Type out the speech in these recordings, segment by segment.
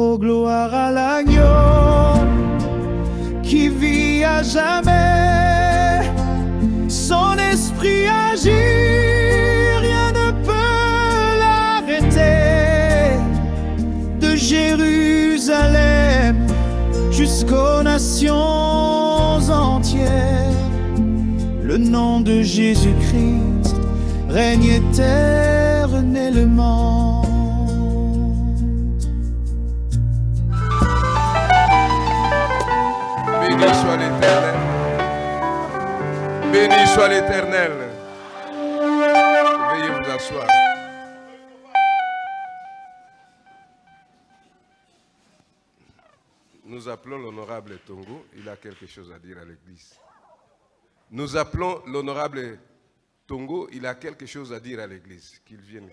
Oh, gloire à l'agneau qui vit à jamais. Son esprit agit, rien ne peut l'arrêter. De Jérusalem jusqu'aux nations entières, le nom de Jésus-Christ règne éternellement. Béni soit l'Éternel. Béni soit l'Éternel. Veuillez vous asseoir. Nous appelons l'honorable Tongo. Il a quelque chose à dire à l'église. Nous appelons l'honorable Tongo. Il a quelque chose à dire à l'église. Qu'il vienne.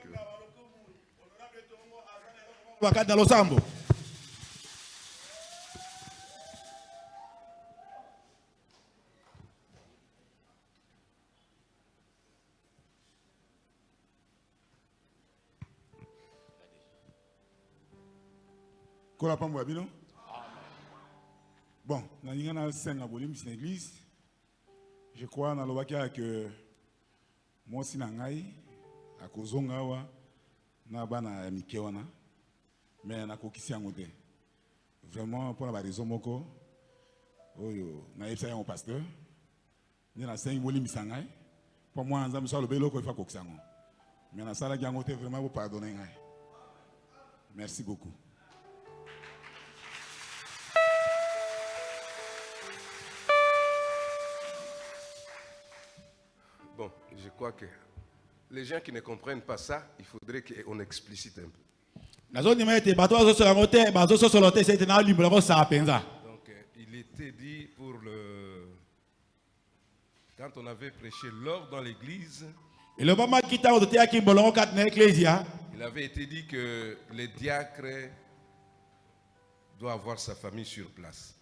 Bon, dans l'église, je crois dans le que moi aussi nangai à kozongawa na bana mikewana mais na kokisi angote vraiment pour la raison moko oyo na yebisa mon pasteur ni na sengi boli misangai pour moi nzambe so lobelo ko fa kokisa ngo mais na sala gangote vraiment vous pardonner ngai. Merci beaucoup. Bon, je crois que les gens qui ne comprennent pas ça, il faudrait qu'on explicite un peu. Donc, il était dit pour le... Quand on avait prêché l'or dans l'église, il avait été dit que le diacre doit avoir sa famille sur place.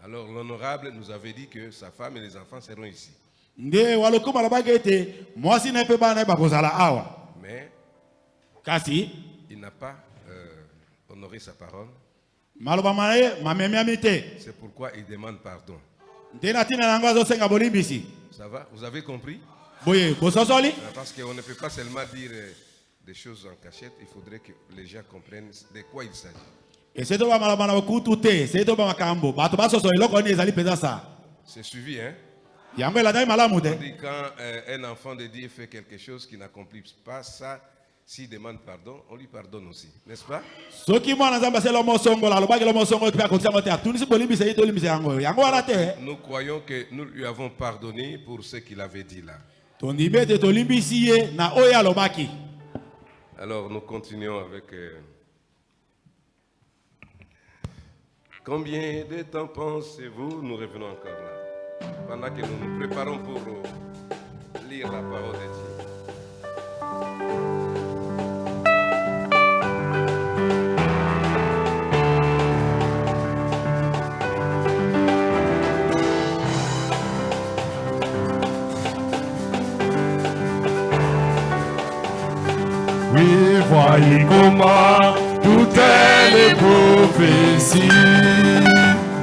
Alors l'honorable nous avait dit que sa femme et les enfants seront ici. Mais il n'a pas honoré sa parole. C'est pourquoi il demande pardon. Ça va? Vous avez compris? Parce qu'on ne peut pas seulement dire des choses en cachette, il faudrait que les gens comprennent de quoi il s'agit. C'est suivi, hein? On dit quand un enfant de Dieu fait quelque chose qui n'accomplit pas ça, s'il demande pardon, on lui pardonne aussi, n'est-ce pas? Nous croyons que nous lui avons pardonné pour ce qu'il avait dit là. Alors nous continuons avec... Combien de temps pensez-vous? Nous revenons encore là. Pendant que nous nous préparons pour lire la parole de Dieu. Oui, voyez comment toutes les prophéties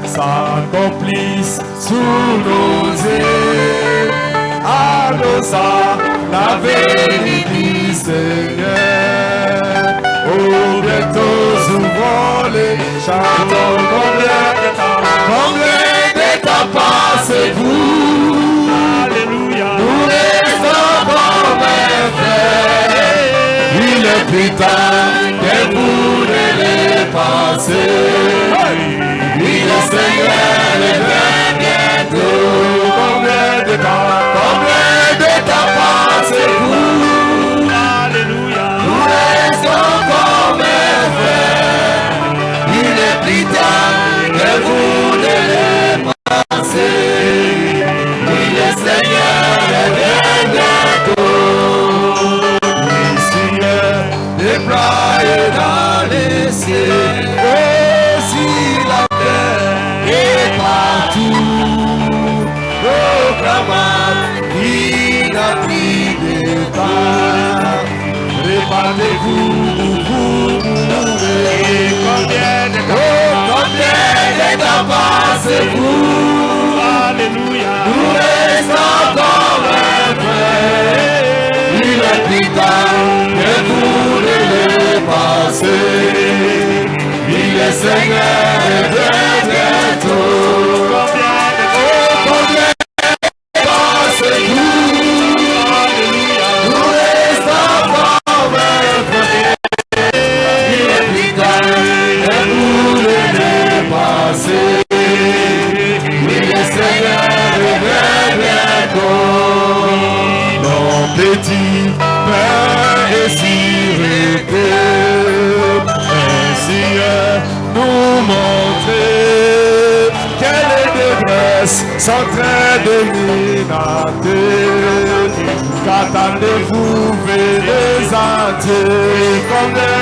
s'accomplissent sous nos yeux. Annonçant la vérité du Seigneur. Oh, bientôt ouvrons les chantons. Combien de temps passez-vous? Alléluia. Nous restons comme un frère. Il est plus tard que vous ne les pensez. Oui, le Seigneur est bientôt. Combien de temps passez-vous? Alléluia. Nous restons comme un frère. Il est plus tard que vous ne les pensez. Oui, le Seigneur est bientôt. Déployé dans les cieux, et sur la terre et partout, proclamant qu'il n'a pris de part. qu'attendez-vous pour mourir? Combien de temps passez-vous? Alléluia. Nous restons comme un frère. Il est plus tard que vous ne le passez. Il est Seigneur et bien bientôt. Combien de temps passez-vous? Alléluia. Nous restons comme un frère. Il est plus tard que vous ne le passez. Il est Seigneur et bien bientôt. Mon petit Père est si répé, ainsi nous montrer quelle détresse s'entraîne de minater. Qu'attendez-vous, venez entiers? Combien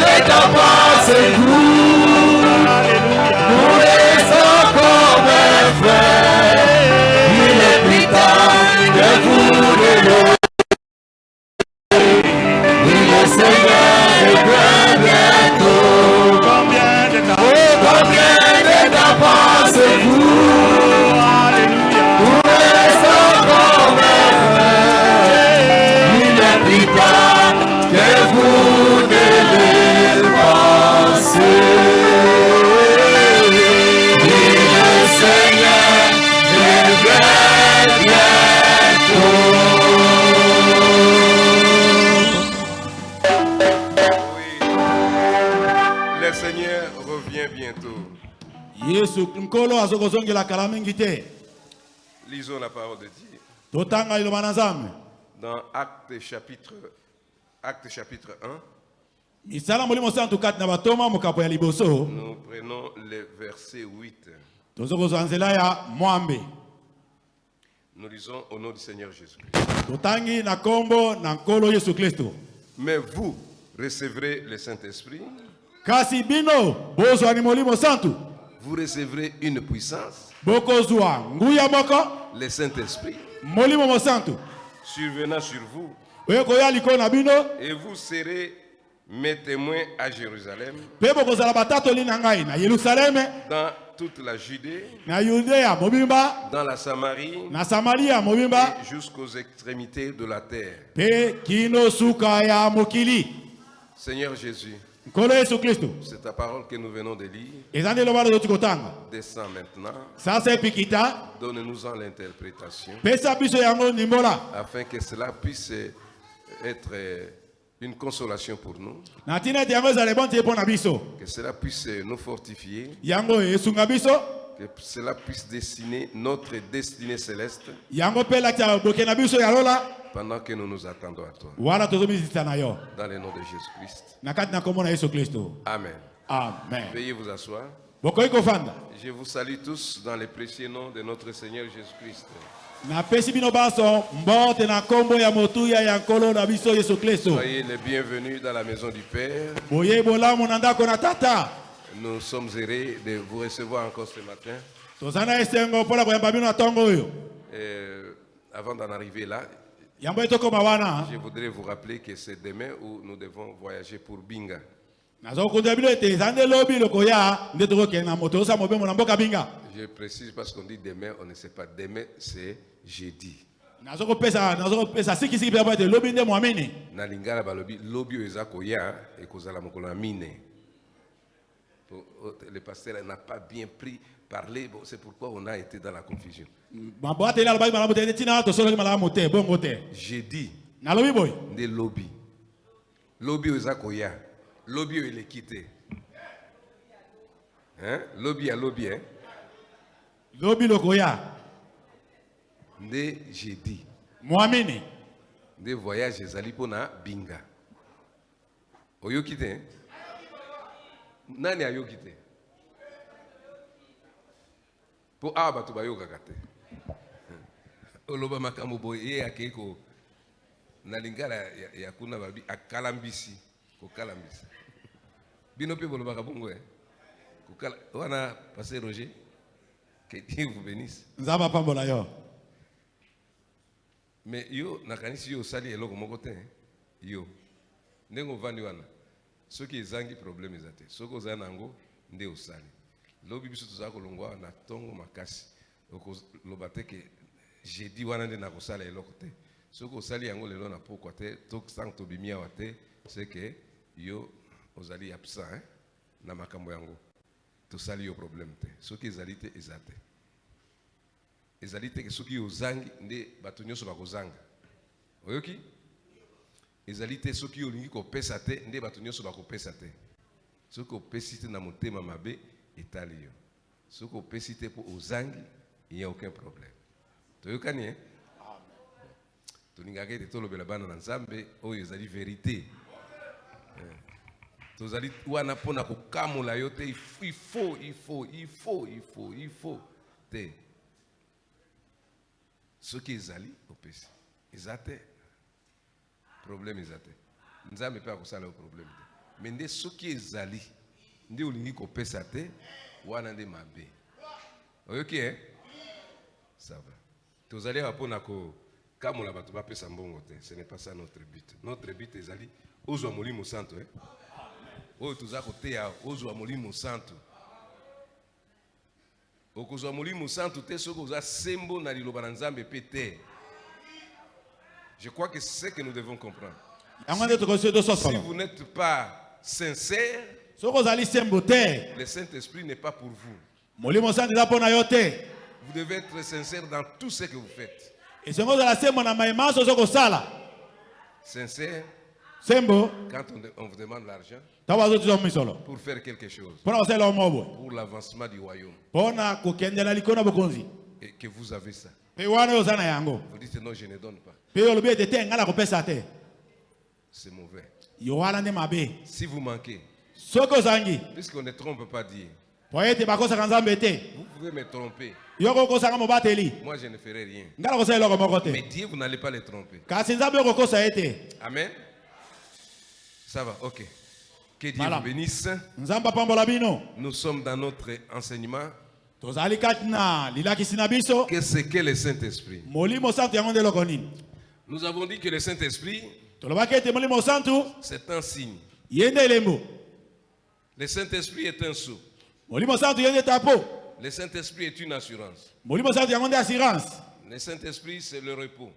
de temps passez-vous? Nous restons comme un frère. Il est plus tard que vous ne le. Il est Seigneur et bien bientôt. Combien de temps passez-vous? Alléluia. Nous restons comme un frère. Il est plus tard que vous ne le passez. Il est Seigneur et bien bientôt. Le Seigneur revient bientôt. Lisons la parole de Dieu. Dans Actes chapitre 1, nous prenons le verset 8. Nous lisons au nom du Seigneur Jésus-Christ. Mais vous recevrez le Saint-Esprit. Vous recevrez une puissance. Le Saint-Esprit survenant sur vous. Et vous serez mes témoins à Jérusalem, dans toute la Judée, dans la Samarie, et jusqu'aux extrémités de la terre. Seigneur Jésus, c'est ta parole que nous venons de lire. Descends maintenant. Donne-nous-en l'interprétation, afin que cela puisse être une consolation pour nous. Que cela puisse nous fortifier. Que cela puisse dessiner notre destinée céleste. Pendant que nous nous attendons à toi. Dans le nom de Jésus-Christ. Amen. Amen. Veuillez vous asseoir. Je vous salue tous dans le précieux nom de notre Seigneur Jésus-Christ. Soyez les bienvenus dans la maison du Père. Nous sommes heureux de vous recevoir encore ce matin. Avant d'en arriver là, je voudrais vous rappeler que c'est demain où nous devons voyager pour Binga. Je précise parce qu'on dit demain, on ne sait pas. Demain, c'est jeudi. Le pasteur n'a pas bien parlé, bon, c'est pourquoi on a été dans la confusion. J'ai dit des lobby. Lobby aux Akoya. Lobby il est quitté. Hein? Lobby à lobby, hein? Lobby le Koya. J'ai dit. Moamini. Des voyages Zalipona Binga. Oyo quitté, hein? Nani a yo quitté? Pour abatu ba yo kakate. Oloba makambo boye akeko. Nalingala ya kuna babi akalambisi ko kalambisi. Bino pe boloba kabongo eh. Ko kala wana passer Roger. Que Dieu vous bénisse. Nzaba pambola yo. Mais yo nakanisi yo sali eloko moko te. Yo. Nengo vandi wana. Soki ezangi problème ezate. Soko za nango nde osali. Lobi biso tozala kolongwa na tongo makasi. Loba te ke jeudi wana nde nakosala eloko te. Soko osali yango lelo na pokwa te, tok sang tobimia wa te, c'est que yo ozali absent hein na makambo yango. Tosali yo problème te. Soki ezali te ezate. Ezali te ke soki ozangi nde bato nyonso bakozanga. Oyoki? Ezali te soki olingi kopesa te nde bato nyonso bakopesa te. Soki opesi te na motema mabe etali yo. Soki opesi te po ozangi, il n'y a aucun problème. Toyokani hein? Toningaka te tolobela bana na Nzambe oyo ezali vérité. Tozali wana pona kokamola yo te, il faut te. Soki ezali opesi. Ezate problème ezate. Nzambe pe akosala problème te. Mais nde soki ezali nde olingi kopesa te wana nde mabe. Oyoki hein? Ça va. Tozali apona ko kamola bato bapesa mbongo te. Ce n'est pas ça notre but. Notre but ezali ozwa molimo santo hein. Oyo toza koteya ozwa molimo santo. Okozwa molimo santo te soko oza sembo na liloba na Nzambe pe te. Je crois que c'est ce que nous devons comprendre. Si vous n'êtes pas sincère, le Saint-Esprit n'est pas pour vous. Vous devez être sincère dans tout ce que vous faites. Sincère. Quand on vous demande l'argent pour faire quelque chose, pour l'avancement du royaume, et que vous avez ça, vous dites non, je ne donne pas. C'est mauvais. Si vous manquez, puisqu'on ne trompe pas Dieu, vous pouvez me tromper. Moi je ne ferai rien. Mais Dieu, vous n'allez pas le tromper. Amen. Ça va, ok. Que Dieu vous bénisse. Nous sommes dans notre enseignement. Qu'est-ce que le Saint-Esprit? Nous avons dit que le Saint-Esprit, c'est un signe. Le Saint-Esprit est un sceau. Le Saint-Esprit est une assurance. Le Saint-Esprit, c'est le repos.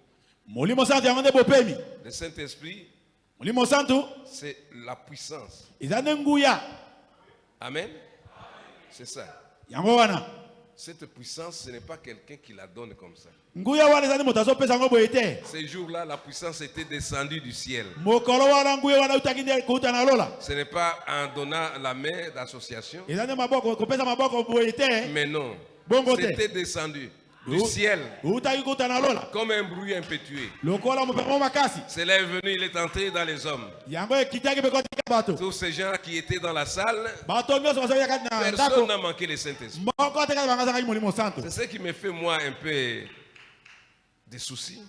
Le Saint-Esprit, c'est la puissance. Amen. C'est ça. Cette puissance, ce n'est pas quelqu'un qui la donne comme ça. Ces jours-là, la puissance était descendue du ciel. Ce n'est pas en donnant la main d'association. Mais non. C'était descendu du ciel comme un bruit impétueux. Cela est venu, il est entré dans les hommes. Tous ces gens qui étaient dans la salle, personne n'a manqué le Saint-Esprit. C'est ce qui me fait moi un peu des soucis.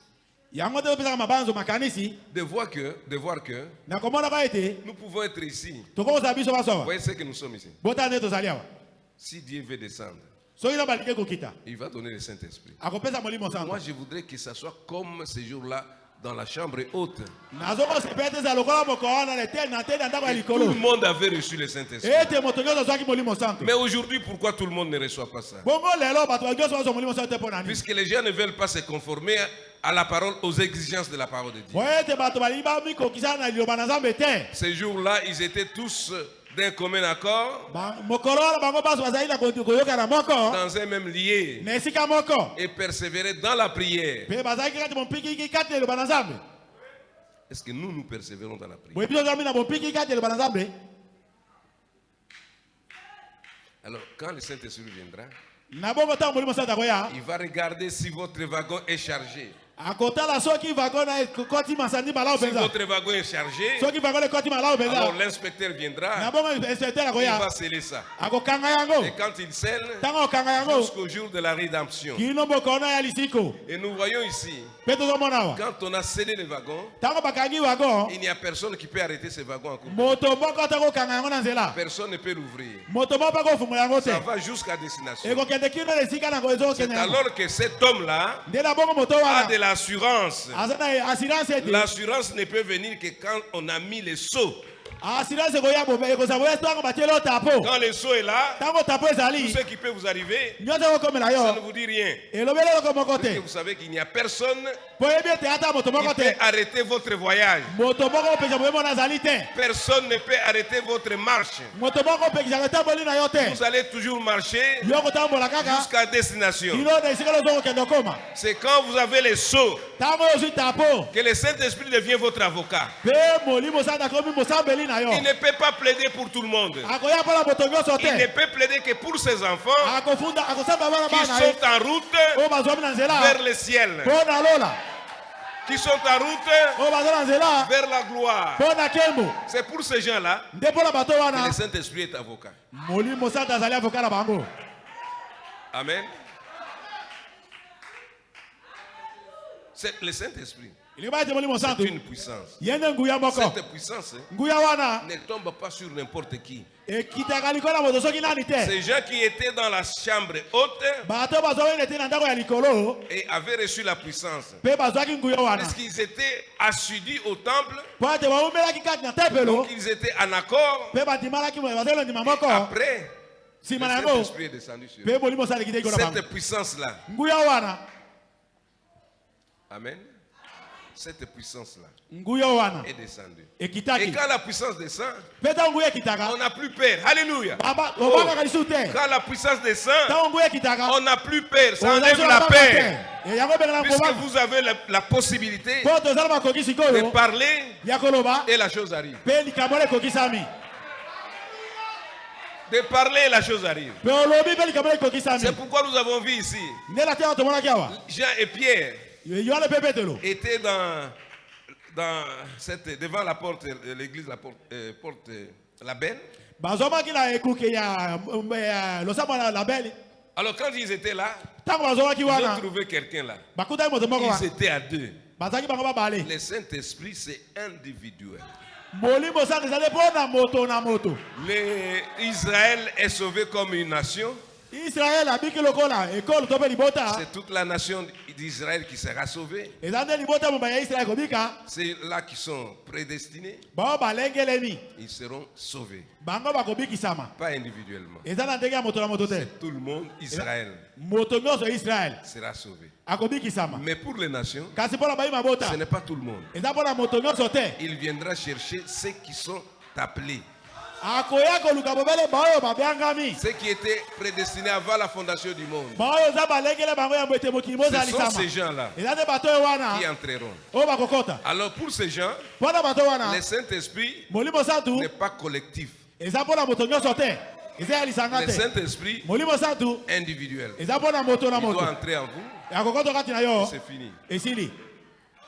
De voir que nous pouvons être ici. Vous voyez ce que nous sommes ici. Si Dieu veut descendre, il va donner le Saint-Esprit. Moi, je voudrais que ça soit comme ce jour-là dans la chambre haute. Tout le monde avait reçu le Saint-Esprit. Mais aujourd'hui, pourquoi tout le monde ne reçoit pas ça? Puisque les gens ne veulent pas se conformer à la parole, aux exigences de la parole de Dieu. Ces jours-là, ils étaient tous d'un commun accord, dans un même lieu, et persévérer dans la prière. Est-ce que nous persévérons dans la prière? Alors, quand le Saint-Esprit viendra, il va regarder si votre wagon est chargé. Si votre wagon est chargé, alors l'inspecteur viendra, il va sceller ça. Et quand il scelle, jusqu'au jour de la rédemption. Et nous voyons ici, quand on a scellé le wagon, il n'y a personne qui peut arrêter ce wagon en cours. Personne ne peut l'ouvrir. Ça va jusqu'à destination. C'est alors que cet homme-là a de la l'assurance. Assurance ete. L'assurance ne peut venir que quand on a mis les sceaux. Assurance koya bobe ekozabwe twango batielo tapo. Quand le sceau est là, Tango tapo tout ezali. ce qui peut vous arriver, Nyote ko komela ça yo. ne vous dit rien. Elobele ko Parce que mokote. vous savez qu'il n'y a personne Poyebi te ata moto qui peut mokote. arrêter votre voyage. Moto moko pesa boyemo na zali te. Personne ne peut arrêter votre marche. Moto moko pesa tamboli na yo te. Vous allez toujours marcher Yo ko tambola kaka. jusqu'à destination. Ilo na isikelo zoko kendo koma. C'est quand vous avez les sceaux Tango yozu tapo. que le Saint-Esprit devient votre avocat. Pe molimo sana komi mosambeli na yo. Il ne peut pas plaider pour tout le monde. Akoya pola moto nyoso Il ne te. peut plaider que pour ses enfants Akofunda akosamba bana qui bana ye. sont en route O bazomi na nzela. vers le ciel, Pona lola. qui sont en route O bazo na nzela. vers la gloire. Pona kembo. C'est pour ces gens-là Nde pola bato que wana. le Saint-Esprit est avocat. Molimo sana azali avocat na bango. Amen. C'est le Saint-Esprit. Ilibaya te molimo C'est santo. une puissance. Yende nguya moko. Cette puissance Nguya wana. ne tombe pas sur n'importe qui. Ekitaka likolo moto soki nani te. Ces gens qui étaient dans la chambre haute Bato bazowende te na ndako ya likolo. et avaient reçu la puissance. Pe bazwaki nguya wana. Parce qu'ils étaient assidus au temple, Po ate baumelaki kati na tempelo. donc ils étaient en accord. Pe badimalaki bazelo ndima moko. Après, le Sima na yango. Saint-Esprit est descendu sur eux. Pe molimo sana likite ikola bango. Cette puissance-là, Nguya wana. amen, cette puissance-là Nguya wana. est descendue. Et Ekitaki. quand la puissance descend, Pe ta nguya ekitaka. on n'a plus peur. Alléluia. Baba Oh. obaka kalisu te. Quand la puissance descend, Ta nguya ekitaka. on n'a plus peur. Ça Ozazo enlève na la banga peur. te. Yango bengana Puisque ngoma. vous avez la possibilité Po tozala makoki de sikoyo. parler Ya koloba. et la chose arrive. Pe likambo ekokisami. De parler et la chose arrive. Pe olobi pe likambo ekokisami. C'est pourquoi nous avons vu ici, Ndela te tomonaki awa. Jean et Pierre Yohane pe Petelo. étaient devant la porte de l'église, la belle. Bazomaki na ekuke ya losamo na labeli. Alors quand ils étaient là, Tango bazomaki ils ont wana. trouvé quelqu'un là. Bakutaki moto moko Ils wana. étaient à deux. Bazaki bango babale. Le Saint-Esprit, c'est individuel. Molimo sana ezali pona moto na moto. Israël est sauvé comme une nation. Israël abiki lokola ekolo to pe libota. C'est toute la nation d'Israël qui sera sauvée. Ezande libota mo ya Israël kobika. C'est là qui sont prédestinés. Bao balengelemi. Ils seront sauvés. Bango bakobikisama. Pas individuellement. Ezana ndenge ya moto na moto te. Tout le monde, Israël, Moto nyonso ya Israël sera sauvé. akobikisama. Mais pour les nations, Kasi pona bayi mabota. ce n'est pas tout le monde. Eza pona moto nyonso te. Il viendra chercher ceux qui sont appelés. Akoya koluka bobele baoyo babiangami. Ceux qui étaient prédestinés avant la fondation du monde. Baoyo za balengele bango ya mbete mokili Ce mozali sont sama. ces gens-là Ezande bato oyo wana. qui entreront. O bakokota. Alors pour ces gens, Pona bato wana. le Saint-Esprit Molimo santu. n'est pas collectif. Eza pona moto nyonso te. Eza ya lisanga Le te. Saint-Esprit Molimo santu. individuel. Eza pona moto na Il doit moto. entrer en vous. Akokota kati na yo. C'est fini. Esili.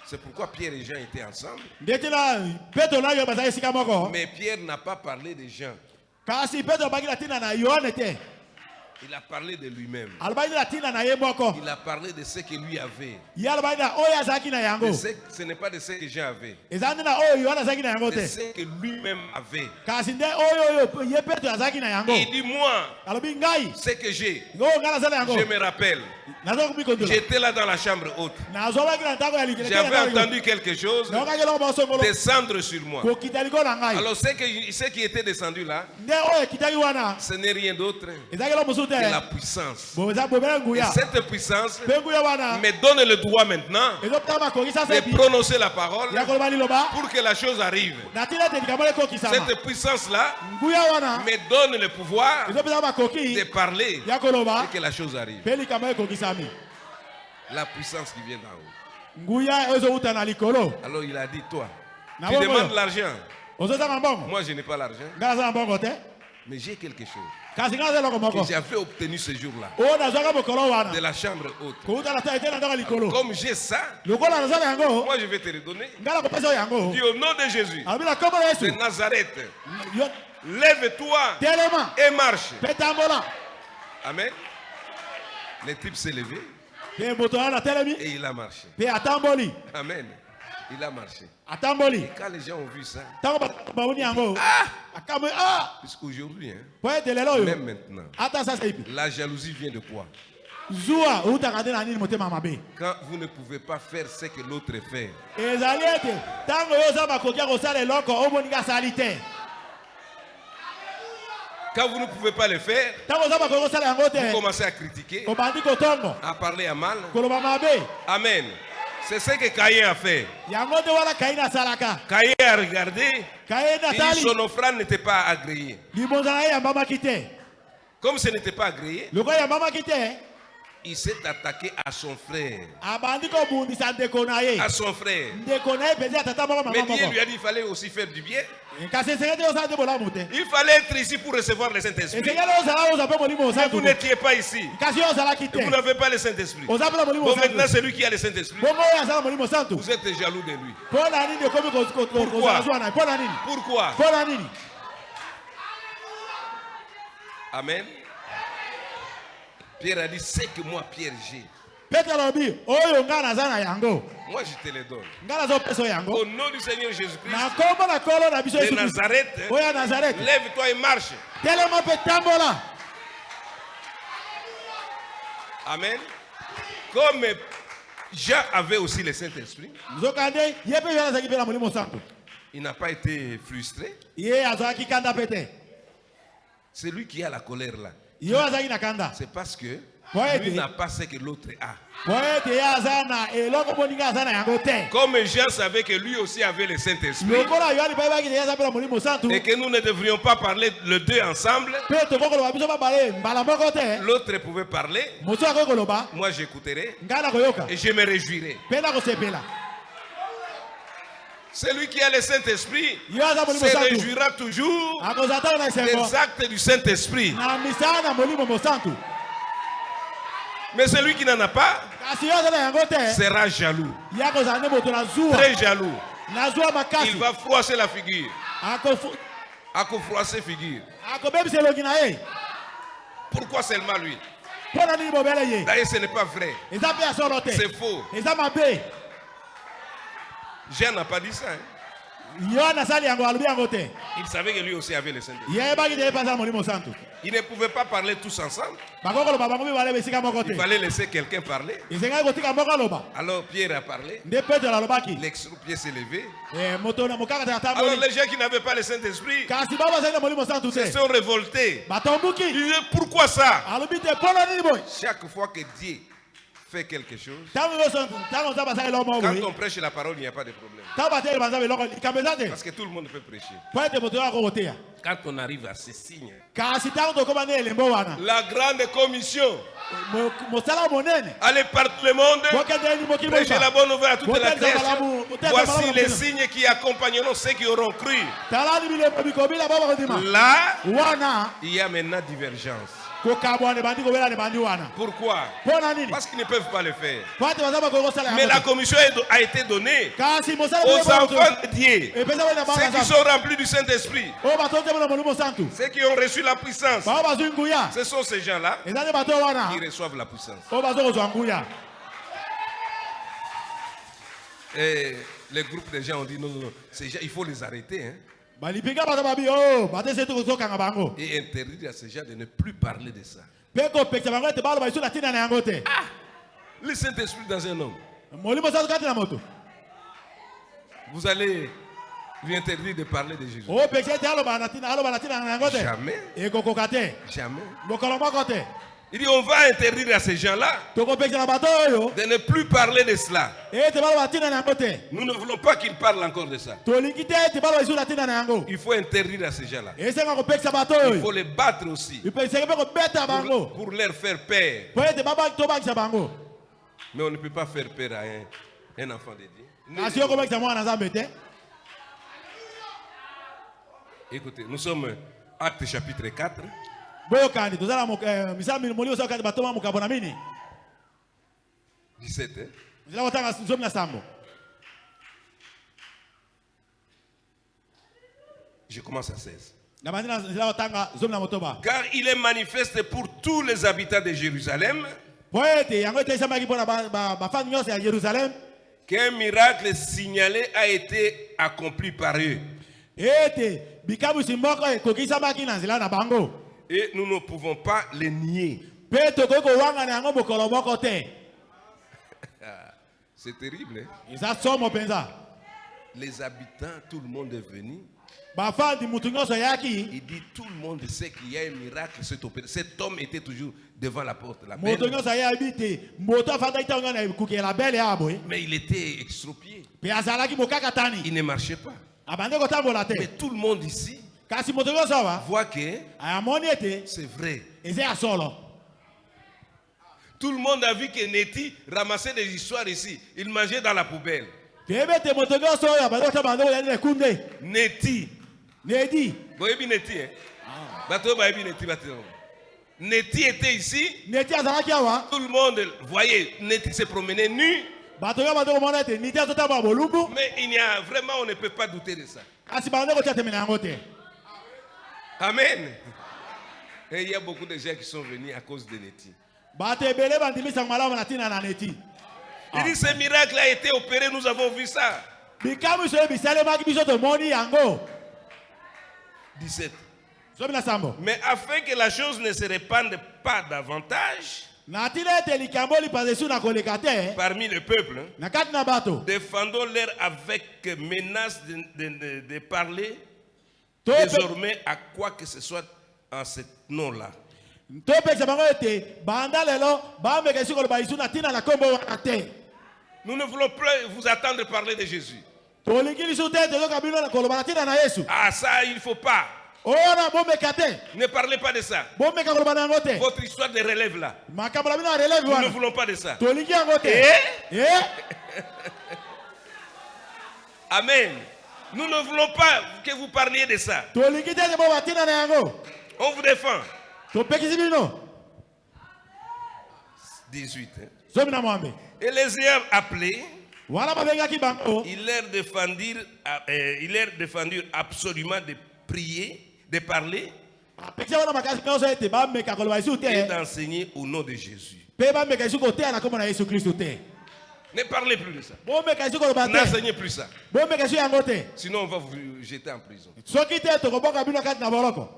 C'est pourquoi Pierre et Jean étaient ensemble. Ndetela Petro na yo bazali esika moko. Mais Pierre n'a pas parlé des gens. Kasi Petro baki na tina na Yohane te. Il a parlé de lui-même. Alobaki na tina na ye moko. Il a parlé de ce que lui avait. Ye alobaki na oyo azalaki na yango. Ce n'est pas de ce que Jean avait. Ezandi na oyo Yohane azalaki na yango De te. ce que lui-même avait. Kasi nde oyo ye Petro azalaki na yango. Il dit moi, Alobi ngai. ce que j'ai, Ngo ngala zala yango. je me rappelle. Nazo kumikondola. J'étais là dans la chambre haute. Nazobaki na ndako ya likele. J'avais entendu quelque chose Nakaki longo basongolo. descendre sur moi. Kokita liko na ngai. Alors ce qui était descendu là, Nde oyo kitaki wana. ce n'est rien d'autre Ezaki lo musu te. que la puissance. Boza bobele Et nguya. cette puissance Pe nguya wana. me donne le droit maintenant Ezotama kokisa sepi. de prononcer la parole Ya koloba liloba. pour que la chose arrive. Na tina te likamole kokisama. Cette puissance-là Nguya wana. me donne le pouvoir Ezopesa de makoki. parler Ya koloba. et que la chose arrive. Pe likamole kokisami. La puissance qui vient d'en haut. Nguya ezouta na likolo. Alors il a dit, toi, Na tu bongo demandes yo. l'argent. Ozozanga mbongo. Moi, je n'ai pas l'argent, Ngala za mbongo te. mais j'ai quelque chose Kasi ngala za loko que moko. j'avais obtenu ce jour-là O nazwaka mokolo wana. de la chambre haute. Kouta na ta ete na ndako likolo. Comme j'ai ça, Lokola nazala yango. moi je vais te redonner. Ngala kopesa yango. Dis au nom de Jésus Abila kombo de Yesu. Nazareth, Yo lève-toi telema. et marche. Petambola. Amen. Le type s'est levé Pe moto wana telemi. et il a marché. Pe atamboli. Amen. Il a marché. Atamboli. Quand les gens ont vu ça, Tango bauni yango. Akamwe puisqu'aujourd'hui, Po ete lelo yo. même maintenant, Ata sasa ipi. la jalousie vient de quoi? Zua utaka te na nini motema mabe. Quand vous ne pouvez pas faire ce que l'autre fait. Ezali ete tango yo za bakokia kosala eloko omoninga sali te. Quand vous ne pouvez pas le faire, Tango za bakokia kosala yango te. vous commencez à critiquer, Obandi kotongo. à parler à mal. Koloba mabe. Amen. C'est ce que Caïn a fait. Yango te wala kaina salaka. Caïn a regardé, Kaina et sali. son offrande n'était pas agréée. Libonza ya mama kite. Comme ce n'était pas agréé, Loko ya mama kite. il s'est attaqué à son frère. Abandi ko bundi sa ndeko na ye. À son frère. Ndeko na ye pezi atata moko Mais mama Dieu moko. lui a dit qu'il fallait aussi faire du bien. Kasi sekete yo sa te bola mute. Il fallait être ici pour recevoir le Saint-Esprit. Esekele yo sala yo zape molimo Mais sa vous tu. n'étiez pas ici. Kasi yo sala kite. Et vous n'avez pas le Saint-Esprit. Ozapela molimo Bon, sa. maintenant, c'est lui qui a le Saint-Esprit. Bongo ya sala molimo sa tu. Vous êtes jaloux de lui. Pona nini komi ko zazwa na. Pona nini? Pourquoi? Pona nini? Amen. Pierre a dit, c'est que moi, Pierre, j'ai. Petre lobi oyo nga naza na yango. Moi, je te le donne. Nga nazo peso yango. Au nom du Seigneur Jésus-Christ Na kombo na kolo na biso de Yesu. Nazareth, Oya Nazareth. lève-toi et marche. Telema pe tambola. Amen. Comme Jean avait aussi le Saint-Esprit, Nzokande yepe yana zaki pela molimo santo. il n'a pas été frustré. Ye azaki kanda pete. C'est lui qui a la colère là. Yo azaki na kanda. C'est parce que Ouais, lui t'es- n'a pas ce que l'autre a. Poete ya azana eloko moninga azana yango te. Comme Jean savait que lui aussi avait le Saint-Esprit Lokola yo ali bai bai ya zapela molimo santo. et que nous ne devrions pas parler les deux ensemble, Pe to kokolo babiso babale mbala moko te. l'autre pouvait parler, Moto akokolo ba. moi j'écouterai Ngala koyoka. et je me réjouirai. Pena ko sepela. Celui qui a le Saint-Esprit Yo aza molimo se santo. réjouira toujours Akozata na sengo. des actes du Saint-Esprit. Na misana molimo mosanto. Mais celui qui n'en a pas Kasi yo azana yango te. sera jaloux, Yako zane moto na zuwa. très jaloux. Na zuwa makasi. Il va froisser la figure. Ako Froisser figure. bebisa elongi na ye. Pourquoi seulement lui? Pona nini bobele ye. D'ailleurs, ce n'est pas vrai. Eza pe ya solo te. C'est faux. Eza mabe. Jean n'a pas dit ça. Hein. Yo anasali yango alubi yango te. Il savait que lui aussi avait le Saint-Esprit. Yebaki te epasa molimo santo. Ils ne pouvaient pas parler tous ensemble. Bakokolo bango mibale besika moko Il te. fallait laisser quelqu'un parler. Esengai kotika moko aloba. Alors Pierre a parlé. Nde Petro alobaki. L'ex-Pierre s'est levé. Moto na mokaka ta Alors tamboli. les gens qui n'avaient pas le Saint-Esprit Kasi baba zali na molimo santo te. se sont révoltés. Batombuki. Ils disaient pourquoi ça? Alobi te pona nini boy. Chaque fois que Dieu fait quelque chose, Tango yo santo, tango za basali lo mo quand boy. on prêche la parole, il n'y a pas de problème. Tango bateli banza beloko ikambeza te. Parce que tout le monde peut prêcher. Po ete moto yako koteya. Quand on arrive à ces signes, Kasi tango tokoma ne elembo wana. la grande commission, Mosala monene. allez par tout le monde, Bokende ni mokili prêchez la bonne nouvelle à toute la création. Voici Voici les signes qui accompagneront ceux qui auront cru. Talani bile bikobila baba kodima. Là, Wana il y a maintenant divergence. kokabwa ne bandi kobela ne bandi wana. Pourquoi? Pona nini? Parce qu'ils ne peuvent pas le faire. Pate bazaba ko sala. Mais la commission a été donnée Kasi mosala aux enfants de Dieu, e pesa bana ceux qui bana. sont remplis du Saint-Esprit, O batonze bana molimo santo. ceux qui ont reçu la puissance. Baba bazunguya. Ce sont ces gens-là Ezane bato wana. qui reçoivent la puissance. O bazoko zwanguya. Et les groupes de gens ont dit non, non, non, ces gens, il faut les arrêter hein, Balipika bato babi o batese to kozokanga bango. et interdire à ces gens de ne plus parler de ça. Peko peksa bango te balo baiso na tina na yango te. Le Saint-Esprit dans un homme, Molimo santo kati na moto. vous allez lui interdire de parler de Jésus. O peksa te alo bana tina na yango te. Jamais, E kokoka te. jamais. Mokolo moko te. Il dit on va interdire à ces gens-là Toko peksa na bato oyo. de ne plus parler de cela. E te balo batina na yango te. Nous ne voulons pas qu'ils parlent encore de ça. Tolingi te te balo baiso na tina na yango. Il faut interdire à ces gens-là. Esenga kopekisa bato Il oyo. faut les battre aussi Ipekisa pe kobeta bango. pour leur faire peur. Po ete baba tobakisa bango. Mais on ne peut pas faire peur à un enfant de Dieu. Kasi yo kobakisa mwana nzambe te. Écoutez, nous sommes Actes chapitre 4. Boyokani tozala misala molimo sa kati batoma mukabo na mini. 17. Hein? Nzela kotanga zomi na sambo. Je commence à 16. Na bandina nzela kotanga zomi na motoba. Car il est manifeste pour tous les habitants de Jérusalem Po ete yango etesamaki mpona bafani nyonso ya Yerusalem qu'un miracle signalé a été accompli par eux. ete bikamwisi moko ekokisamaki na nzela na bango. Et nous ne pouvons pas les nier. Pe tokoki kowanga na yango mokolo moko te. C'est terrible. Hein? Eza somo penza. Les habitants, tout le monde est venu. Bafandi mutu nyonso yaki. Il dit tout le monde sait qu'il y a un miracle cet opéré. Cet homme était toujours devant la porte. La Mutu nyonso yabi moto afanda itanga na kuke la belle yabo. Mais il était extropié. Pe azalaki mokakatani. Il ne marchait pas. Abande kotambola te. Mais tout le monde ici Kasi mutu nyonso wa voit que ayamoni ete c'est vrai. eza ya solo. Tout le monde a vu que Neti ramassait des histoires ici. Il mangeait dans la poubelle. Tebete mutu nyonso ya bando tabando ya ne kunde. Neti. Nedi. Boyebi Neti, hein? Bateau Boyebi Neti, bateau. Neti était ici. Neti azalaki awa. Tout le monde voyait Neti se promener nu. Bato ya bando komona ete niti azotaba bolumbu. Mais il y a vraiment, on ne peut pas douter de ça. Kasi bando kotia temena yango te. Amen. Et il y a beaucoup de gens qui sont venus à cause de Neti. Bato ebele bandimisa malamu na tina na Neti. Il dit ce miracle a été opéré, nous avons vu ça. Bikamu so bisalemaki biso to moni yango. 17. Sobi na sambo. Mais afin que la chose ne se répande pas davantage Na tina ete likambo lipazesu na koleka te. parmi le peuple, hein, Na kati na bato. défendons-leur avec menace de parler To désormais à quoi que ce soit en ce nom-là. pekisa bango ete banda lelo bameka esi koloba isu na tina na kombo wana te. Nous ne voulons plus vous attendre parler de Jésus. Tolingi lisu te tozoka bino na koloba na tina na Yesu. Ah ça, il ne faut pas. Ona bomeka te. Ne parlez pas de ça. Bomeka koloba na yango te. Votre histoire de relève là. Makambo na bino na relève Nous ne wana. voulons pas de ça. Tolingi yango te. Eh? Eh? Amen. Nous ne voulons pas que vous parliez de ça. Tolingi te bo batina na yango. On vous défend. Topekisi bino. 18. Hein. Sobi na mwambe. Et les ayant appelés, Wana babengaki bango. ils leur défendirent absolument de prier, de parler Pekisa wana makasi nyonso ete bameka koloba isu et te. d'enseigner au nom de Jésus. Pe bameka isu kotea na kombo na Yesu Kristo te. Ne parlez plus de ça. Bomeka isu koloba te. N'enseignez plus ça. Bomeka isu yango te. Sinon, on va vous jeter en prison. Soki te tokoboka bino kati na boloko.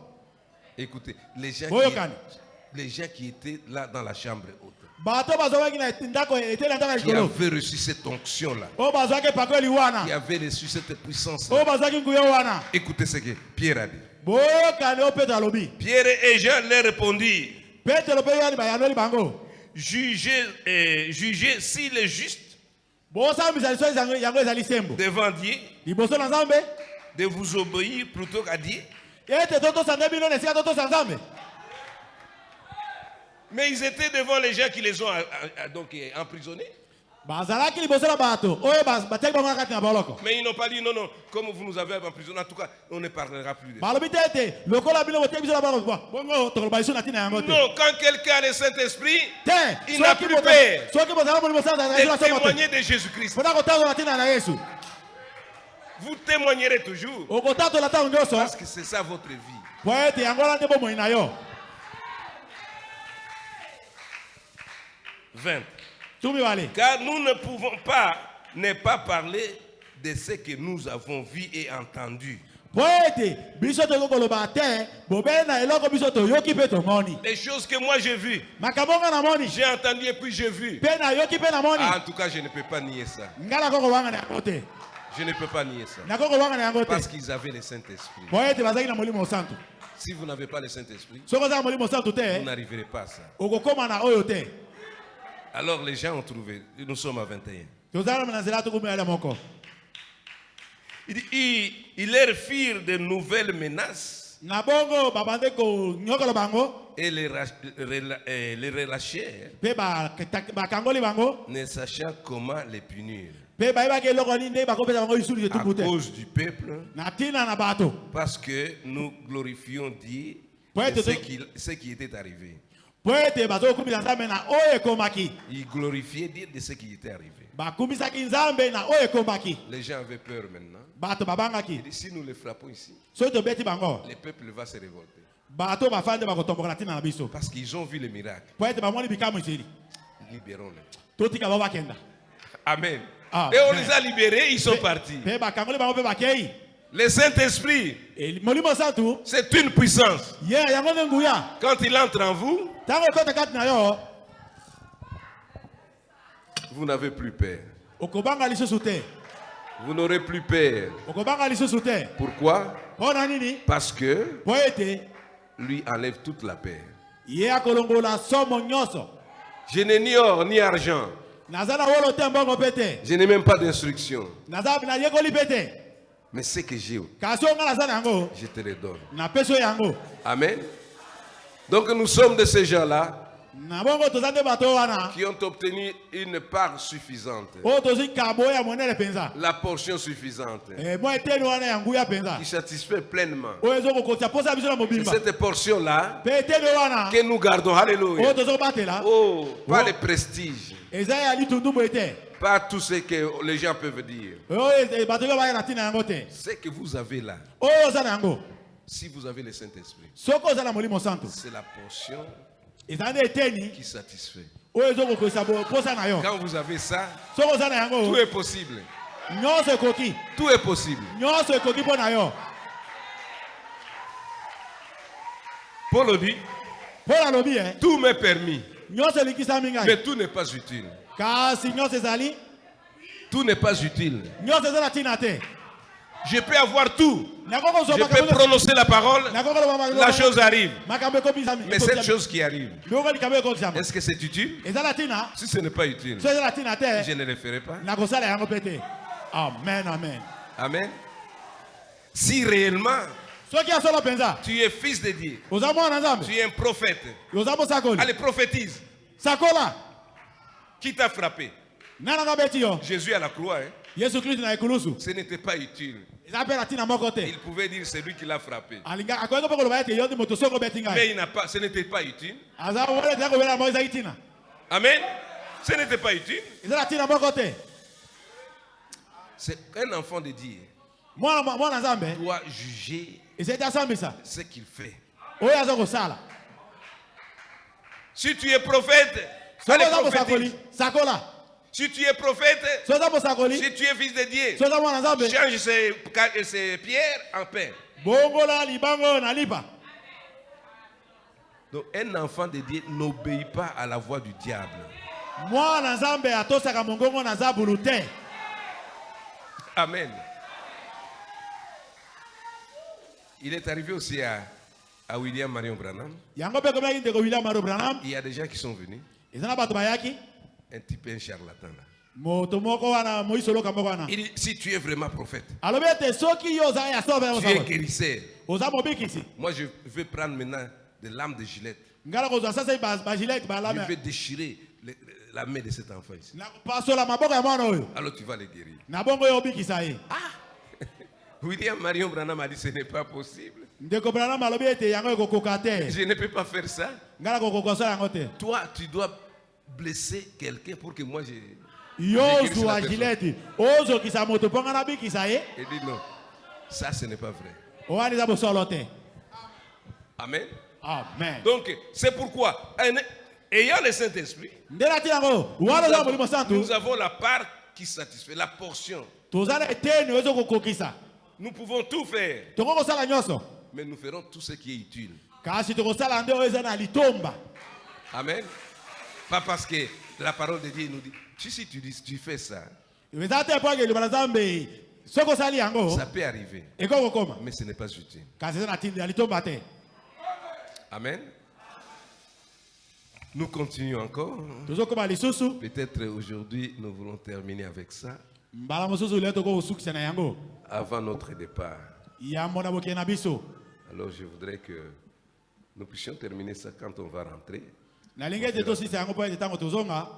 Écoutez, les gens qui étaient là dans la chambre haute, Bato bazowaki na ndako ete na ndako qui likolo. avaient reçu cette onction-là, O bazwaki pakoli qui wana. avaient reçu cette puissance. O bazwaki nguyo wana. Écoutez ce que Pierre a dit. Boyokani o Petro alobi. Pierre et Jean leur répondirent, Petro pe yani bayanoli bango. jugez s'il est juste Bosambisa liso yango ezali sembo. devant Dieu Liboso na Nzambe. de vous obéir plutôt qu'à Dieu. Ete toto sande bino na sika toto sanzambe. Mais ils étaient devant les gens qui les ont donc emprisonnés. Bazalaki liboso na bato. Oyo bateki bango kati na boloko. Mais ils n'ont pas dit non, non, comme vous nous avez emprisonnés, en tout cas, on ne parlera plus de ça. Balobi te ete lokola bino boteki biso na bango. Bongo tokoloba isu na tina yango te. Non, quand quelqu'un a le Saint-Esprit, Te. il n'a plus peur Soki bozala mo liboso na isu na de somo te. témoigner de Jésus-Christ. Pona kotango na tina na Yesu. Vous témoignerez toujours. Okotatola tango nyonso. Parce que c'est ça votre vie. Po ete yango wana nde bomoi na yo. 20. Tumi wale. Car nous ne pouvons pas ne pas parler de ce que nous avons vu et entendu. Po ete biso tokokoloba te bobele na eloko biso toyoki mpe tomoni. Les choses que moi j'ai vues, Makambo nga na moni. j'ai entendu et puis j'ai vu. Mpe na yoki mpe na moni. Ah, en tout cas, je ne peux pas nier ça. Nga nakoko wanga na yango te. Je ne peux pas nier ça. Nakoko wanga na yango te. Parce qu'ils avaient le Saint-Esprit. Po ete bazalaki na molimo santo. Si vous n'avez pas le Saint-Esprit, Soko za molimo santo vous te. n'arriverez pas à ça. Okokoma na oyo te. Alors les gens ont trouvé. Nous sommes à 21. Tozala na nzela tukumi ala moko. Il dit, ils leur firent de nouvelles menaces Na bongo babande ko nyokolo bango. et les relâchèrent, Pe bakangoli bango. ne sachant comment les punir. Pe bayebaki eloko nini nde bakopesa bango lisulu À etuku te. cause du peuple, Na tina na bato. parce que nous glorifions Dieu Ouais, de t'es- ce qui était arrivé. Po ete bazokumisa Nzambe na oyo ekomaki. Ils glorifiaient Dieu de ce qui était arrivé. Bakumisaki Nzambe na oyo ekomaki. Les gens avaient peur maintenant. Bato babangaki. Il dit, si nous les frappons ici, Soki tobeti bango. le peuple va se révolter. Bato bafande bakotomboka na tina na biso. Parce qu'ils ont vu le miracle. Po ete bamoni bikamu esili. Libérons-les. Totika bao bakenda. Amen. Ah, Et on amen. les a libérés, ils sont partis. Pe bakangoli bango pe bakei. Le Saint-Esprit, Molimo santu. c'est une puissance. Ye yango nde nguya. Quand il entre en vous, Tango kota kati na yo. Vous n'avez plus peur. Okobanga lisusu te. Vous n'aurez plus peur. Okobanga lisusu te. Pourquoi? Pona nini? Parce que Po ete lui enlève toute la peur. ye akolongola somo nyonso. Je n'ai ni or ni argent. Naza na wolo te mbongo pete. Je n'ai même pas d'instruction. Naza na yekoli pete. Mais ce que j'ai, Kasi onga naza na yango. je te le donne. Na peso yango. Amen. Donc nous sommes de ces gens-là Na bongo tozande bato wana. qui ont obtenu une part suffisante. O tozi kabo ya monele penza. La portion suffisante. Mo eteni wana yangu ya penza. Qui satisfait pleinement. O ezo kokotia posa biso na C'est mobimba. cette portion-là Pe eteni wana. que nous gardons. Alléluia. O tozo batela. Oh, pas le prestige. Eza ya litundu bo ete. Pas tout ce que les gens peuvent dire. O bato ba na tina yango te. Ce que vous avez là, O za na yango. si vous avez le Saint-Esprit, Soko za na molimo santo. c'est la portion Ezande eteni. qui satisfait. O ezo kokoisa posa na yo. Quand vous avez ça, Soko za na yango. tout est possible. Nyonso ekoki. Tout est possible. Nyonso ekoki po na yo. Paul le dit, Paul alobi tout m'est permis, nyonso elikisami ngai. mais tout n'est pas utile. Kasi nyonso ezali. Tout n'est pas utile. Nyonso eza na tina te. Je peux avoir tout. Nakoko zo Je peux prononcer la parole. La chose arrive. Makambo ekobisami. Mais cette chose qui arrive, Ndoko likambo ekobisami. est-ce que c'est utile? Eza na tina. Si ce n'est pas utile, So eza na tina te. je ne le ferai pas. Nakosala yango pete. Amen, amen. Amen. Si réellement Soki asolo penza. tu es fils de Dieu, Oza mwana nzambe. tu es un prophète, Oza mosakoli. allez prophétise. Sakola. Qui t'a frappé? Nana nga beti yo. Jésus à la croix, hein? Yesu Kristo na ekulusu. Ce n'était pas utile. Eza pe na tina moko te. Il pouvait dire c'est lui qui l'a frappé. Alinga akoyeko pe koloba ete yo ndi moto soko beti ngai. Mais il n'a pas, ce n'était pas utile. Aza wole te ko bela mo eza tina. Amen. Ce n'était pas utile. Eza na tina moko te. C'est un enfant de Dieu Mwana nzambe. doit juger Eza ete asambisa. ce qu'il fait. Oyo aza kosala. Si tu es prophète, Soko allez oza mosakoli. prophétise. Sakola. Si tu es prophète, So oza mosakoli. si tu es fils de Dieu, So oza mwana nzambe. change ces pierres en pain. Bongola libango na lipa. Donc un enfant de Dieu n'obéit pas à la voix du diable. Mwana nzambe atosaka mongongo na zabulu te. Amen. Il est arrivé aussi à William Marion Branham. Yango pe komaki ndeko William Maro Branham. Il y a des gens qui sont venus, Eza na bato bayaki. un type, un charlatan là. Moto moko wana moisolo kamoko wana. Il dit, si tu es vraiment prophète, Alobi ete soki yo oza ya sobe tu es oza. guérisseur. Oza mobikisi. Moi, je vais prendre maintenant des lames de gilet. Ngala kozwa sasa ba gilet ba Je lame. vais déchirer la main de cet enfant ici. Na pasola maboko ya mwana oyo. Alors tu vas le guérir. Na bongo yo obikisa ye. William Marion Branham a dit, ce n'est pas possible. Ndeko Branham alobi ete yango ekokoka te. Je ne peux pas faire ça. Ngala kokokosa yango te. Toi, tu dois blesser quelqu'un pour que moi je... Yo guérisse zwa la gilet. Ozo kisa moto ponga na bikisa ye. Il dit non, ça ce n'est pas vrai. Owani za bosolo te. Amen. Amen. Donc, c'est pourquoi, ayant le Saint-Esprit, Ndela ti yango. Wala za molimo santu. nous avons la part qui satisfait, la portion. Tozala eteni ozo kokokisa. Nous pouvons tout faire, Tokokosala nyonso. mais nous ferons tout ce qui est utile. Kasi tokosala nde oyo eza na litomba. Amen. Pas parce que la parole de Dieu nous dit, si tu dis, tu fais ça, Eza te po ke libala zambe. Soko sali yango. ça peut arriver, Ekoko koma. mais ce n'est pas utile. Kasi eza na tindi ya litomba te. Amen. Nous continuons encore. Tozokoma lisusu. Peut-être aujourd'hui, nous voulons terminer avec ça Mbala mosusu le toko osukisa na yango. avant notre départ. Ya mona boke na biso. Alors je voudrais que nous puissions terminer ça quand on va rentrer. Na linge te tosisa yango po ete tango tozonga.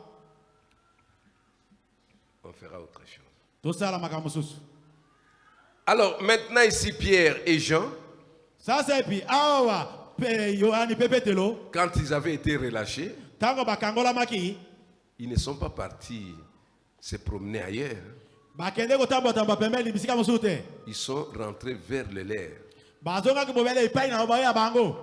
On fera autre chose. Tosala makambo mosusu. Alors maintenant ici Pierre et Jean, Sasa epi awa pe Yohani pepetelo. quand ils avaient été relâchés, Tango bakangola maki. ils ne sont pas partis se promener ailleurs. Bakende kotambo tamba pembeni bisika mosusu te. Ils sont rentrés vers le leur. Bazonga ki bobele ipai na obaye bango.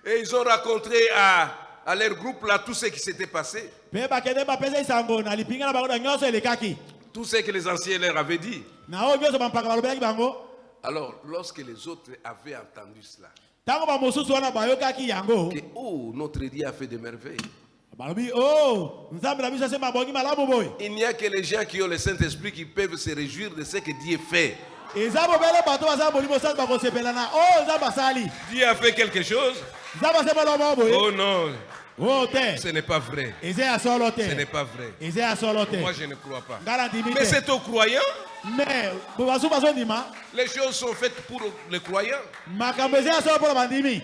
Et ils ont raconté à leur groupe là tout ce qui s'était passé. Pe bakende bapesa isango na lipinga na bango na nyonso elekaki. Tout ce que les anciens leur avaient dit. Na oyo nyonso bampaka balobelaki bango. Alors lorsque les autres avaient entendu cela, Tango ba mosusu wana bayoka ki yango. Que, oh, notre Dieu a fait des merveilles. Balobi oh, nzambe na biso se mabongi malamu boy. Il n'y a que les gens qui ont le Saint-Esprit qui peuvent se réjouir de ce que Dieu fait. Ezabo bele bato baza molimo sa ba ko sepelana. Oh, nzamba sali. Dieu a fait quelque chose. Nzamba se balo boy. Oh non, Oh te. ce n'est pas vrai. Eze a solo te. Ce n'est pas vrai. Eze a solo te. Moi, je ne crois pas. Garanti mi Mais te. c'est aux croyants. Mais bazo bazo ndima. Les choses sont faites pour les croyants. Makambo eze a solo pour bandimi.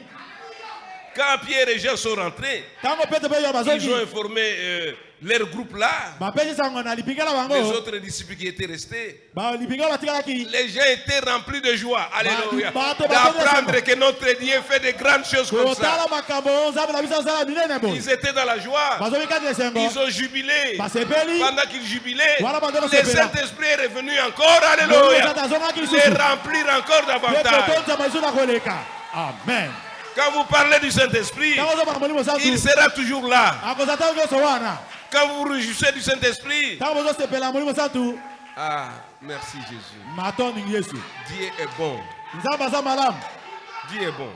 Quand Pierre et Jean sont rentrés, Tango pete pe yo bazo ils ont informé leur groupe là, ba pesi sango na lipingala les bango. autres disciples qui étaient restés. Ba lipingala batikala ki. Les gens étaient remplis de joie. Alléluia. Bato- D'apprendre que notre Dieu fait de grandes choses comme ça. Kotala makambo nzambe na biso sala minene boy. Ils étaient dans la joie. Bazo mikati lesengo. Ils ont jubilé. Basepeli. Pendant qu'ils jubilaient, Voilà, pendant le que c'est Saint-Esprit est revenu encore. Alléluia. Alléluia. Les remplir encore davantage. Amen. Quand vous parlez du Saint-Esprit, il sera toujours là. Quand vous vous réjouissez du Saint-Esprit, ah, merci Jésus. Dieu est bon. Dieu est bon.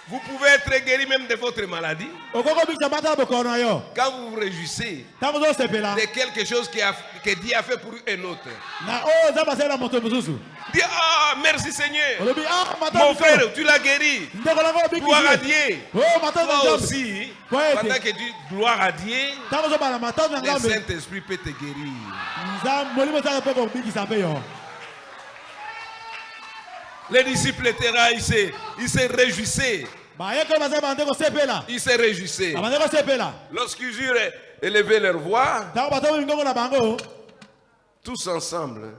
Vous pouvez être guéri même de votre maladie. Quand vous vous réjouissez de quelque chose que Dieu a fait pour un autre. Dieu, ah, merci Seigneur. Mon frère, tu l'as guéri. Gloire à Dieu. Toi aussi, pendant que tu dis gloire à Dieu, le Saint-Esprit peut te guérir. Les disciples étaient là, ils se réjouissaient. Ils se réjouissaient. Lorsqu'ils eurent élevé leur voix, tous ensemble,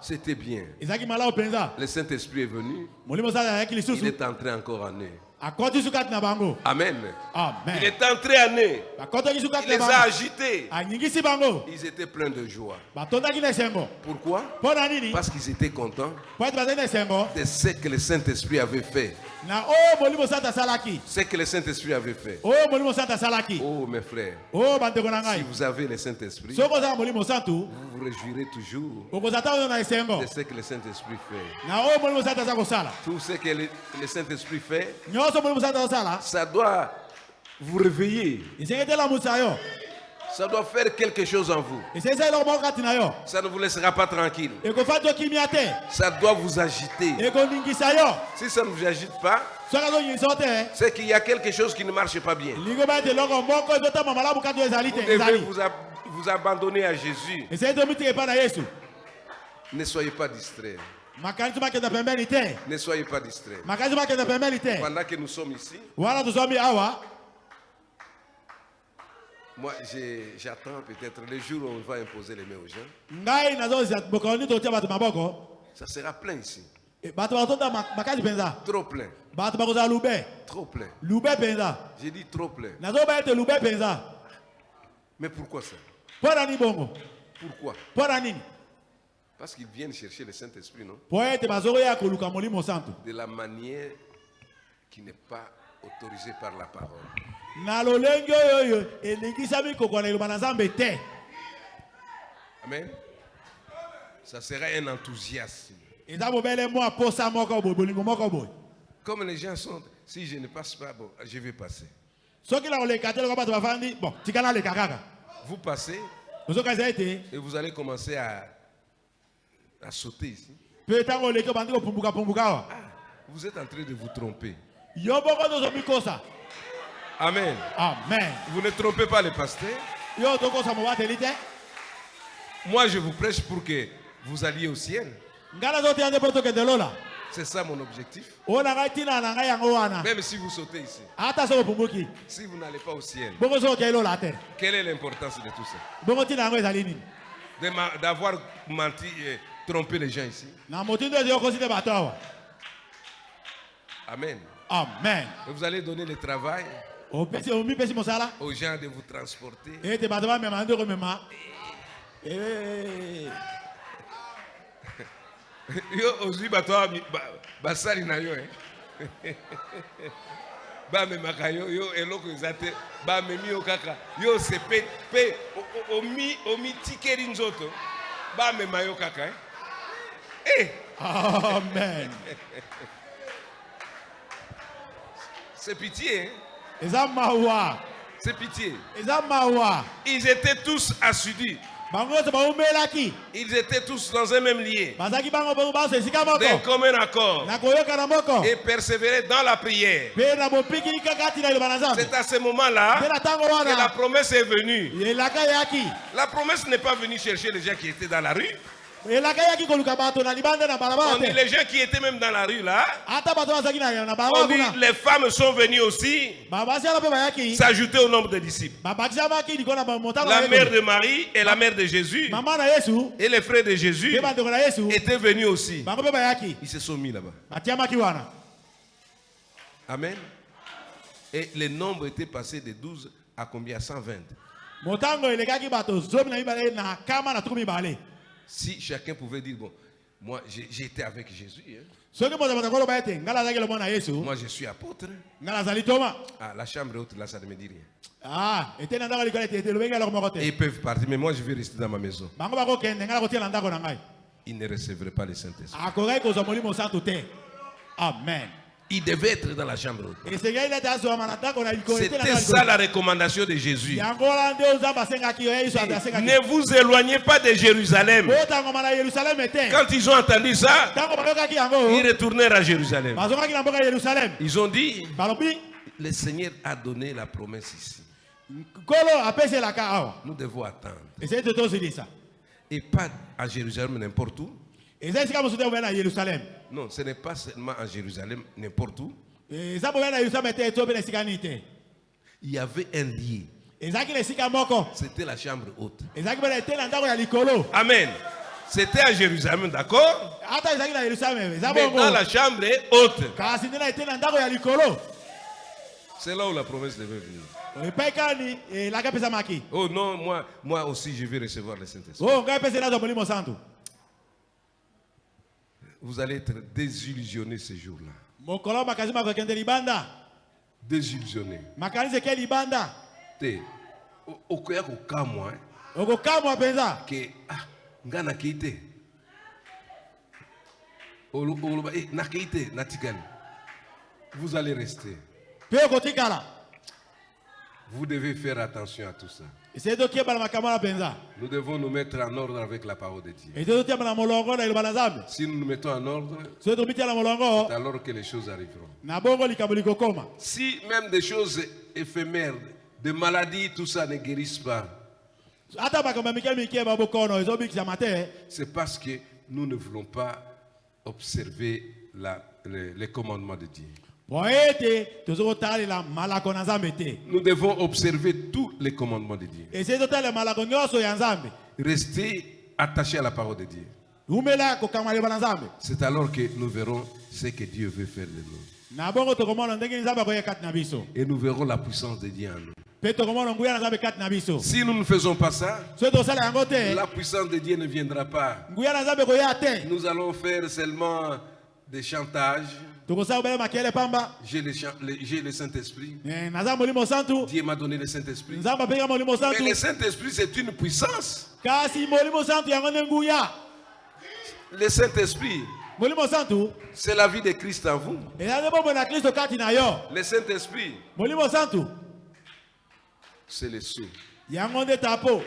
c'était bien. Le Saint-Esprit est venu. Il est entré encore en eux. Amen. Il est entré en eux. Il les a agités. Ils étaient pleins de joie. Pourquoi? Parce qu'ils étaient contents de ce que le Saint-Esprit avait fait. Ce que le Saint-Esprit avait fait. Oh mes frères, si vous avez le Saint-Esprit, vous vous réjouirez toujours de ce que le Saint-Esprit fait. Tout ce que le Saint-Esprit fait, ça doit vous réveiller. Ça doit faire quelque chose en vous. Ça ne vous laissera pas tranquille. Ça doit vous agiter. Si ça ne vous agite pas, c'est qu'il y a quelque chose qui ne marche pas bien. Vous devez vous abandonner à Jésus. Ne soyez pas distraits. Ne soyez pas distraits. Pendant que nous sommes ici, moi j'attends peut-être le jour où on va imposer les mains aux gens. Ça sera plein ici. Trop plein. Trop plein. J'ai dit trop plein. Mais pourquoi ça? Pourquoi? Parce qu'ils viennent chercher le Saint-Esprit, non? De la manière qui n'est pas autorisée par la parole. Amen. Ça sera un enthousiasme. Comme les gens sont, si je ne passe pas, bon, je vais passer. Vous passez et vous allez commencer à sauter ici. Vous êtes en train de vous tromper. Amen. Amen. Vous ne trompez pas le pasteur. Moi, je vous prêche pour que vous alliez au ciel. C'est ça mon objectif. Même si vous sautez ici, si vous n'allez pas au ciel, quelle est l'importance de tout ça? D'avoir menti et trompé les gens ici. Amen. Amen. Et vous allez donner le travail aux gens de vous transporter. Yo aussi basali na yo ba me makayo yo eloko ezate ba memi yo kaka yo se pe omi tikeri nzoto ba me mayo kaka Amen. C'est pitié, hein? Eza mawa. C'est pitié. Eza mawa. Ils étaient tous assidus. Bango se baumelaki. Ils étaient tous dans un même lien, Bazaki bango bango baso esika moko. d'un commun accord, Na koyoka na moko. et persévérer dans la prière. Pe na bopiki kakati na ilobana Nzambe. C'est à ce moment-là Pe na tango que la wana. promesse est venue. Elaka yaki. La promesse n'est pas venue chercher les gens qui étaient dans la rue. Elaka yaki koluka bato na libanda na balabala On dit te. les gens qui étaient même dans la rue là. Ata bato bazaki na On balabala dit kuna. les femmes sont venues aussi Babasi ala pe bayaki. s'ajouter au nombre des disciples. Babakisa maki likona ba motano. La mère de Marie et la mère de Jésus Mama na Yesu. et les frères de Jésus Pe bandeko na Yesu. étaient venus aussi. Bango pe bayaki. Ils se sont mis là-bas. Batia maki wana. Amen. Et le nombre était passé de 12 à combien? 120. Motango elekaki bato zomi na mibale na kama na tukumi bale. Si chacun pouvait dire, bon, moi j'ai été avec Jésus, hein. Soki moza batakolo bayete ngala zaki le mwana Yesu. Moi je suis apôtre. Ngala zali Toma. Ah, la chambre haute là, ça ne me dit rien. Ah, ete na ndako likole ete lobenga lo moko Et te. ils peuvent partir, mais moi je vais rester dans ma maison. Bango bako kende ngala kotia na ndako na ngai. Ils ne recevraient pas le Saint-Esprit. Akogai kozwa molimo santo te. Amen. Ils devaient être dans la chambre haute. Esengeli ete azwa na ndako na likole te na C'était ça la recommandation de Jésus. yango wana nde ozamba asengaki yo Yesu asengaki. Ne vous éloignez pas de Jérusalem. Botangoma na Yerusalem te. Quand ils ont entendu ça, Tango bayokaki yango. ils retournèrent à Jérusalem. Bazokaki na mboka ya Yerusalem. Ils ont dit, Balobi le Seigneur a donné la promesse ici. Kolo apeselaka awa. Nous devons attendre. Ese te tozilisa. Et pas à Jérusalem n'importe où. Eza esika mosusu te boya na Yerusalem. Non, ce n'est pas seulement à Jérusalem n'importe où. Eza boya na Yerusalem te to be na esika nini te. Il y avait un lit. Ezaki na esika moko. C'était la chambre haute. Ezaki bana ete na ndako ya likolo. Amen. C'était à Jérusalem, d'accord? Ata ezaki na Yerusalem. Eza Mais bongo. dans la chambre haute. Kasi nde na ete na ndako ya likolo. C'est là où la promesse devait venir. Epai kani elaka pesa maki. Oh non, moi aussi je vais recevoir le Saint-Esprit. Oh, ngai pesa nazo molimo santo. Vous allez être désillusionnés ce jour-là. Mokolo makazi makokende libanda. Désillusionnés. Makanise ke libanda. Te. Okoya kokamwa Okokamwa penza. ke ngana kite. Oloba na kite na tikali. Vous allez rester. Pe okotikala. Vous devez faire attention à tout ça. Ese to kieba na makamala penza. Nous devons nous mettre en ordre avec la parole de Dieu. Ese to tiaba na molongo na ilobana Nzambe. Si nous nous mettons en ordre, So to bitia na molongo. c'est alors que les choses arriveront. Na bongo likambo likokoma. Si même des choses éphémères, des maladies, tout ça ne guérissent pas, Ata makambo mike mike ba bokono ezo bikisa mate. c'est parce que nous ne voulons pas observer les commandements de Dieu. Po ete tozoko talela malako na Nzambe te. Nous devons observer tous les commandements de Dieu. Ese to talela malako nyonso ya Nzambe. Rester attaché à la parole de Dieu. Umela kokama leba na Nzambe. C'est alors que nous verrons ce que Dieu veut faire de nous. Na bongo tokomona ndenge Nzambe ko yekati na biso. Et nous verrons la puissance de Dieu en nous. Pe tokomona nguya na Nzambe kati na biso. Si nous ne faisons pas ça, So to sala yango te. la puissance de Dieu ne viendra pas. Nguya na Nzambe ko ya te. Nous allons faire seulement des chantages. Tokosala bele makele pamba. J'ai le Saint-Esprit. Naza molimo santu. Dieu m'a donné le Saint-Esprit. Nzambe apenga molimo Mais santu. le Saint-Esprit, c'est une puissance. Kasi molimo santu yango nde nguya. Le Saint-Esprit, Molimo santu. c'est la vie de Christ en vous. Eza nde bombo na Kristo kati na yo. Le Saint-Esprit, Molimo santu. c'est le sceau. Yango nde tapo.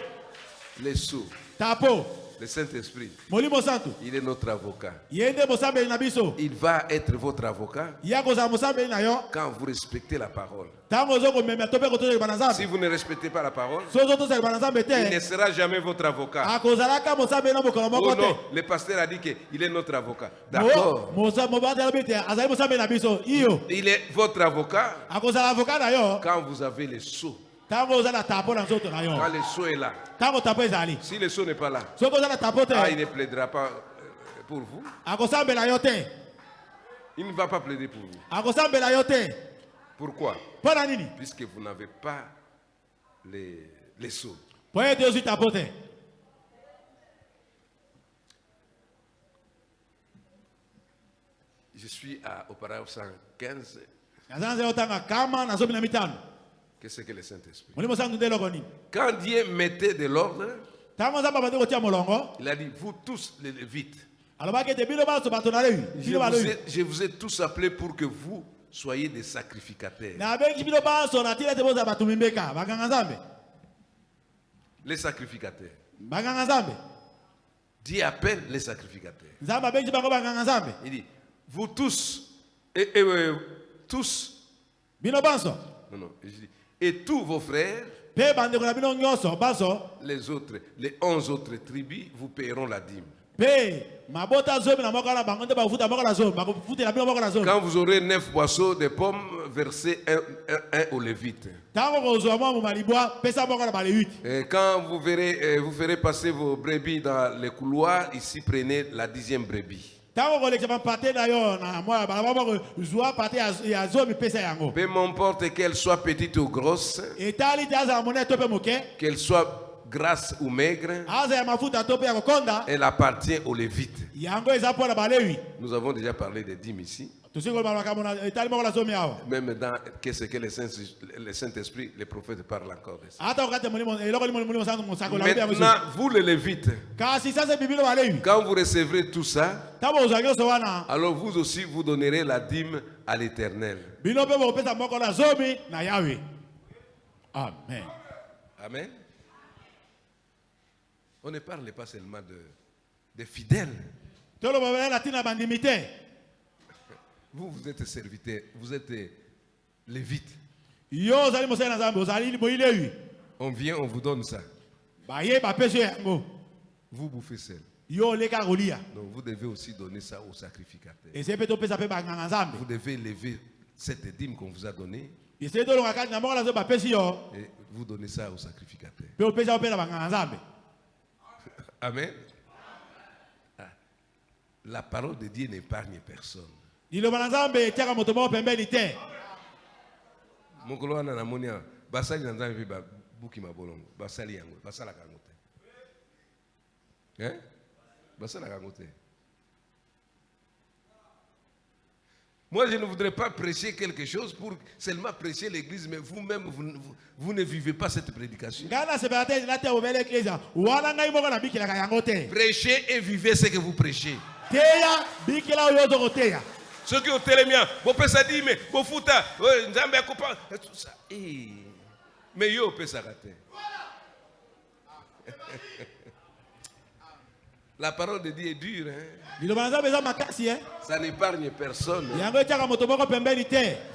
Le sceau. Tapo. Le Saint-Esprit, Molimo santu. il est notre avocat. Yende mosambeli na biso. Il va être votre avocat Ya kozala mosambeli na yo. quand vous respectez la parole. Tango ozokomema to mpe kotozeleba na Si Nzambe. vous ne respectez pas la parole, So ozotozeleba na Nzambe il ne te. sera jamais votre avocat. Akozalaka mosambeli na mokolo Oh moko non, te. le pasteur a dit qu'il est notre avocat. D'accord. Mobati alobi te azali mosambeli na biso. Iyo. Il est votre avocat Akozala avocat na yo. quand vous avez le sceau. Tango ozala tapo na nzoto na yo. Quand le sceau est là. Tango tapo ezali. Si le sceau n'est pas là, Soki ozala tapo te. il ne plaidera pas pour vous. Akosambela yo te. Il ne va pas plaider pour vous. Akosambela yo te. Pourquoi? Mpo na nini? Puisque vous n'avez pas les sceaux. Po ete ozwi tapo te. Je suis au paragraphe 115. Naza nzela otanga kama na zomi na mitano. Qu'est-ce que le Saint-Esprit? Molimo santu nde eloko nini? Quand Dieu mettait de l'ordre, Tango Nzambe abandi kotia molongo. il a dit, vous tous les Lévites, Je vous ai tous appelés pour que vous soyez des sacrificateurs. Les sacrificateurs. Dieu appelle les sacrificateurs. Il dit, vous tous, tous, non, je dis, et tous vos frères, les autres, les 11 autres tribus, vous paieront la dîme. Quand vous aurez 9 boisseaux de pommes, versez un aux Lévites. Et quand vous ferez passer vos brebis dans les couloirs, ici prenez la 10e brebis. Peu m'importe qu'elle soit petite ou grosse, qu'elle soit grasse ou maigre, elle appartient aux Lévites. Nous avons déjà parlé des dîmes ici. Même dans qu'est-ce que le Saint-Esprit, les prophètes parlent encore de ça. Maintenant, vous les Lévites, quand vous recevrez tout ça, alors vous aussi vous donnerez la dîme à l'Éternel. Amen. Amen. On ne parle pas seulement de fidèles. Vous êtes serviteurs, vous êtes lévites. On vient, on vous donne ça. Vous bouffez seul. Donc vous devez aussi donner ça aux sacrificateurs. Vous devez élever cette dîme qu'on vous a donnée. Et vous donnez ça aux sacrificateurs. Amen. La parole de Dieu n'épargne personne. Mokolo na namonia basali na nzambe ba buki mabolongo basali yango basala kangote. Basala kangote. Moi je ne voudrais pas prêcher quelque chose pour seulement prêcher l'église, mais vous-même vous ne vivez pas cette prédication. Prêchez et vivez ce que vous prêchez. Ceux qui ont télémia, vous pouvez ça dire, mais vous foutez, Nzambe copain, tout ça. Mais yo peut s'arrêter. La parole de Dieu est dure, hein? Ça n'épargne personne.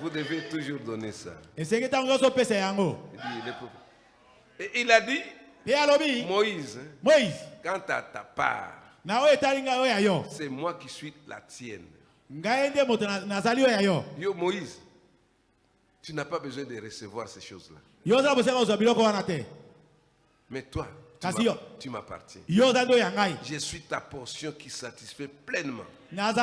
Vous devez toujours donner ça. Et il a dit, Moïse, quant à ta part, c'est moi qui suis la tienne. Yo Moïse, tu n'as pas besoin de recevoir ces choses-là. Mais toi, tu m'appartiens. Je suis ta portion qui satisfait pleinement. C'est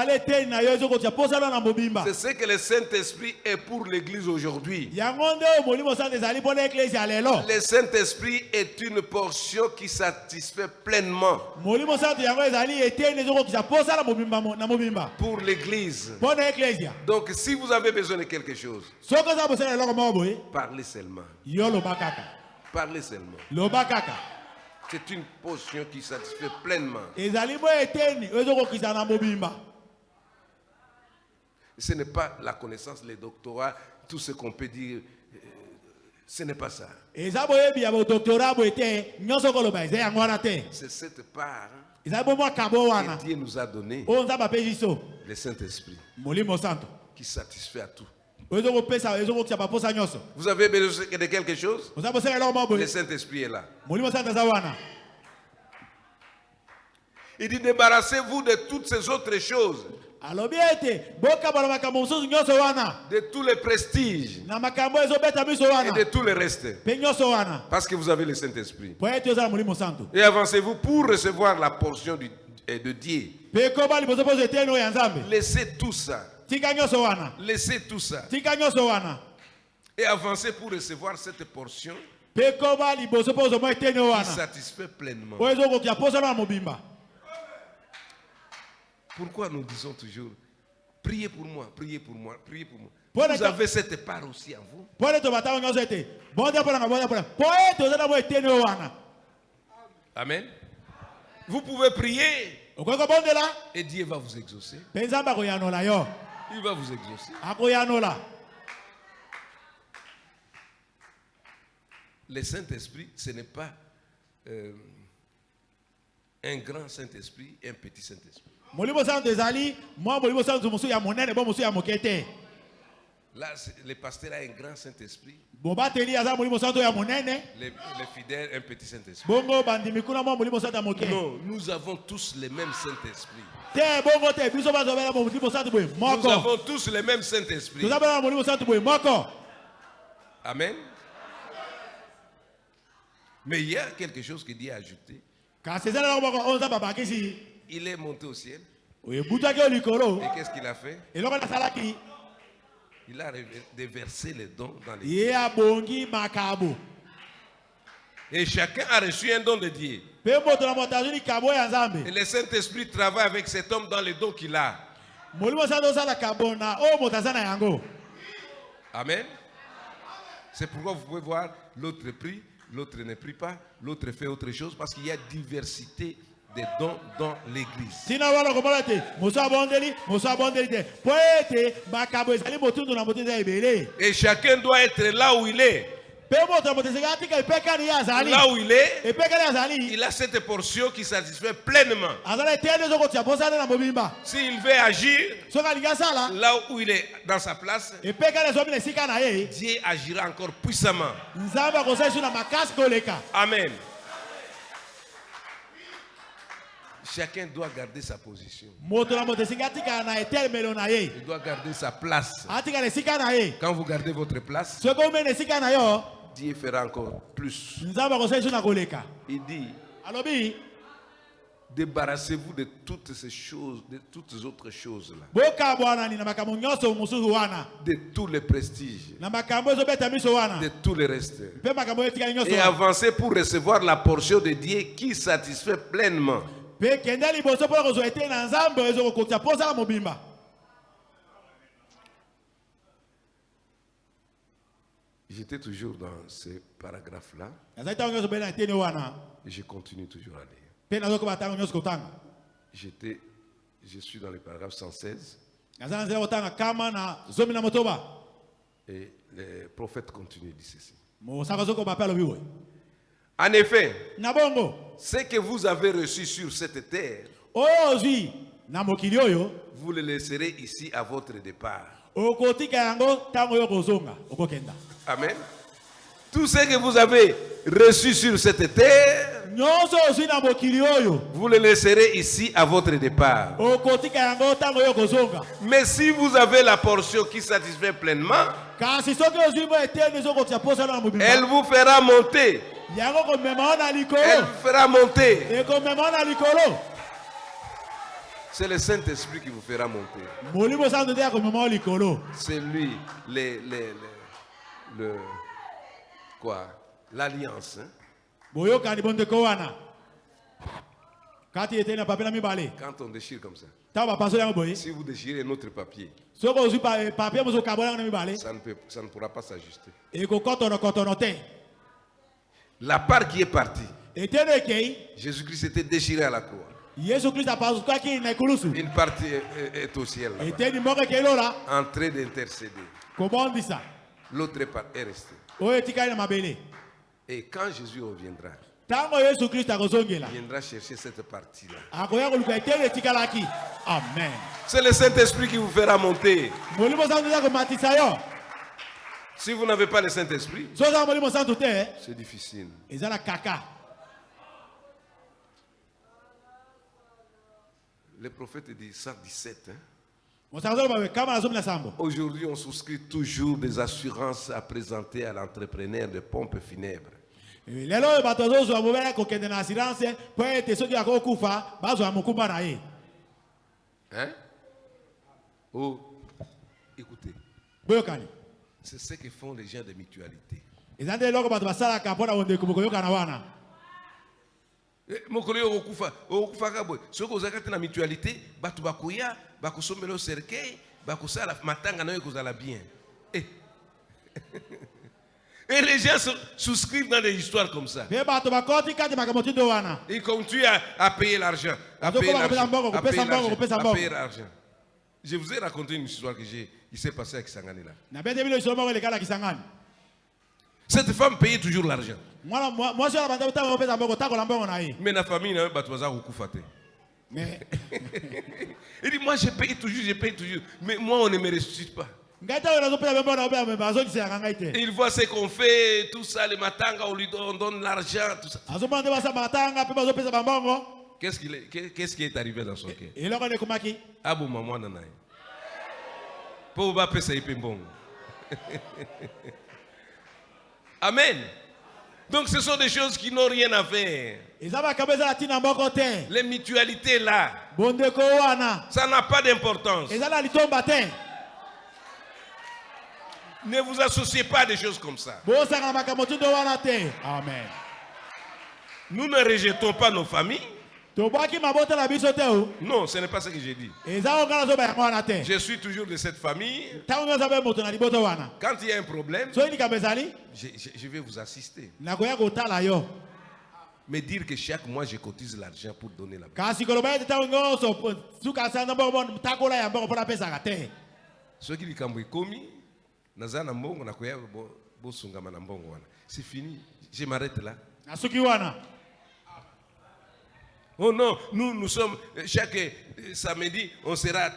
ce que le Saint-Esprit est pour l'Église aujourd'hui. Le Saint-Esprit est une portion qui satisfait pleinement pour l'Église. Donc si vous avez besoin de quelque chose, parlez seulement. Parlez seulement. C'est une portion qui satisfait pleinement. Ce n'est pas la connaissance, les doctorats, tout ce qu'on peut dire. Ce n'est pas ça. C'est cette part que Dieu nous a donnée, le Saint-Esprit, qui satisfait à tout. Vous avez besoin de quelque chose? Le Saint-Esprit est là. Il dit débarrassez-vous de toutes ces autres choses. De tous les prestiges. Et de tout le reste. Parce que vous avez le Saint-Esprit. Et avancez-vous pour recevoir la portion de Dieu. Laissez tout ça. Laissez tout ça. Et avancez pour recevoir cette portion qui satisfait pleinement. Pourquoi nous disons toujours priez pour moi, priez pour moi, priez pour moi. Vous avez cette part aussi en vous. Amen. Vous pouvez prier okoki kobondela et Dieu va vous exaucer. mpe nzambe akoyanola yo Il va vous exaucer. akoyanola. Le Saint-Esprit, ce n'est pas un grand Saint-Esprit et un petit Saint-Esprit. molimo santo ezali mwa molimo santo mosusu ya monene bo mosusu ya moke te. Là, le pasteur a un grand Saint-Esprit, bobateli aza molimo santo ya monene les fidèles un petit Saint-Esprit. bongo bandimi kuna mwa molimo santo ya moke Non, nous avons tous le même Saint-Esprit. te bongo te biso bazobela molimo santo boye Nous moko avons tous le même Saint-Esprit. tozabela molimo santo boye moko. Amen. Mais il y a quelque chose que Dieu a ajouté. kasi ezalaka moko oyo nzambe abakisi Il est monté au ciel. oyebutaki yo likolo Et qu'est-ce qu'il a fait? eloko nasalaki Il a déversé les dons dans les... ye abongi makabo Et chacun a reçu un don de Dieu. mpe moto na moto azwi likabo ya Et nzambe le Saint-Esprit travaille avec cet homme dans les dons qu'il a. molimo santo osalaka bona oyo moto aza na yango. Amen. C'est pourquoi vous pouvez voir l'autre prie, l'autre ne prie pas, l'autre fait autre chose, parce qu'il y a diversité des dons dans l'église. tina wana komona te mosu abondeli te po ete makabo ezali motundu na moto eza ebele Et chacun doit être là où il est. mpe moto na moto ezali atika epekani ye azali Là où il est, epekani azali il a cette portion qui satisfait pleinement. azali etende ezokotia posane na mobimba S'il veut agir soki alingi asala là où il est dans sa place, epekani ezomi na esika na ye Dieu agira encore puissamment. nzambe akosala esu na makasi koleka. Amen. Chacun doit garder sa position. moto na moto esingi atikala na etelemelo na ye Il doit garder sa place. atikala esika na ye Quand vous gardez votre place, soki omei na esika na yo Dieu fera encore plus. nzambe akosala esu na koleka. Il dit, alobi débarrassez-vous de toutes ces choses, de toutes les autres choses-là, bokabwanani na makambo nyonso mosusu wana de tous les prestiges, na makambo ezobeta miso wana de tous les restes. mpe makambo oyo etikali nyonso Et wana. avancez pour recevoir la portion de Dieu qui satisfait pleinement. mpe kende liboso mpona kozwa ete na nzambe ezokokokisa mpo osala mobimba. J'étais toujours dans ce paragraphe-là nazali ntango nyonso bele na eteni wana et je continue toujours à lire. mpe nazokoba ntango nyonso kotanga Je suis dans le paragraphe 116 naza na nzela kotanga kama na zomi na motoba et le prophète continue, dit ceci. mosaka azokoba mpe alobi boye En effet, na bongo ce que vous avez reçu sur cette terre, oyo ozwi na mokili oyo vous le laisserez ici à votre départ. okotika yango ntango oyo kozonga okokenda. Amen. Tout ce que vous avez reçu sur cette terre, nyonso ozwi na mokili oyo vous le laisserez ici à votre départ. okotika yango ntango oyo kozonga. Mais si vous avez la portion qui satisfait pleinement, kasi soki ozwi mo eteni ezokokisa mpo osala na elle mobimba vous fera monter. yango komema o na Elle likolo vous fera monter. ekomema o na likolo. C'est le Saint-Esprit qui vous fera monter. molimo santo te akomema o likolo. C'est lui, l'alliance. Hein? boyokani bondeko wana kati eteni na papier na mibale Quand on déchire comme ça, ntango bapasoli yango boye si vous déchirez un autre papier, soki ozwi papier mosusu okabola yango na mibale ça ne pourra pas s'ajuster. ekokotonokotono te. La part qui est partie, eteni ekei Jésus-Christ était déchiré à la croix. yesu kristo apasukaki na ekulusu Une partie est au ciel, là-bas, eteni moko ekei lola en train d'intercéder. kobondisa L'autre part est restée. oyo etikali na mabele. Et quand Jésus reviendra, ntango yesu kristo akozongela il viendra chercher cette partie-là. akoya koluka eteni etikalaki. amen. C'est le Saint-Esprit qui vous fera monter. molimo santo eza komatisa yo. Si vous n'avez pas le Saint-Esprit, so ozala molimo santo te c'est difficile. eza na kaka. Le prophète dit 117. Hein? mosaka zoloba kama na zomi na sambo. Aujourd'hui, on souscrit toujours des assurances à présenter à l'entrepreneur de pompes funèbres. lelo oyo bato bazozwa bobela kokende na assurance mpo ete soki akokufa bazwa mokumba na ye. Hein? Oh, écoutez, boyokani c'est ce que font les gens de mutualité. eza nde eloko bato basalaka mpo na bondeko bokoyokana wana. Mokolo yo okufa kaboy. Soki ozalaka te na mutualité, bato bakoya, bakosombela o cercueil, bakosala matanga na yo ekozala bien. Et les gens souscrivent dans des histoires comme ça. Pe bato bakoti kati makambo tindo wana. Ils continuent à payer l'argent. À Donc, payer comment l'argent. on peut À payer s'en l'argent. on peut s'en À payer l'argent. Je vous ai raconté une histoire qui s'est passée avec Sangani là. Na bete bilo isomo le kala Kisangani. Cette femme payait toujours l'argent. Moi je la banda utanga opesa mbongo tako la mbongo na ye. Mais la famille n'a pas besoin de kufate. Mais Il dit moi je paye toujours. Mais moi on ne me ressuscite pas. ngata ona zo pesa mbongo na opesa bazo kisanga ngaite. Et il voit ce qu'on fait, tout ça, les matanga, on donne l'argent, tout ça. Azo bande basa matanga pe bazo pesa mbongo. Qu'est-ce qui est arrivé dans son cœur? Et là on est komaki. Abu maman nanaï. Pour pas payer bon. Amen. Donc ce sont des choses qui n'ont rien à faire. Ezaba kabeza la tina mboko te. Les mutualités là, Bondeko wana. ça n'a pas d'importance. Ezala litomba te. Ne vous associez pas à des choses comme ça. Bosanga makambo tindo wana te. Amen. Nous ne rejetons pas nos familles. Tobaki mabota la biso te o. Non, ce n'est pas ce que j'ai dit. Ezao ngala zo ba wana te. Je suis toujours de cette famille. Tango nza be moto na liboto wana. Quand il y a un problème, So ni kabezali je vais vous assister. na koya kotala yo. Mais dire que chaque mois je cotise l'argent pour donner la bourse. Kasi koloba te tango ngoso suka sana mbongo takola ya mbongo pona pesa ka te. Ce qui dit kambo komi, nazana mbongo na koya bo sungama na mbongo wana. C'est fini. Je m'arrête là. Na suki wana. Oh non, nous sommes chaque samedi, on sera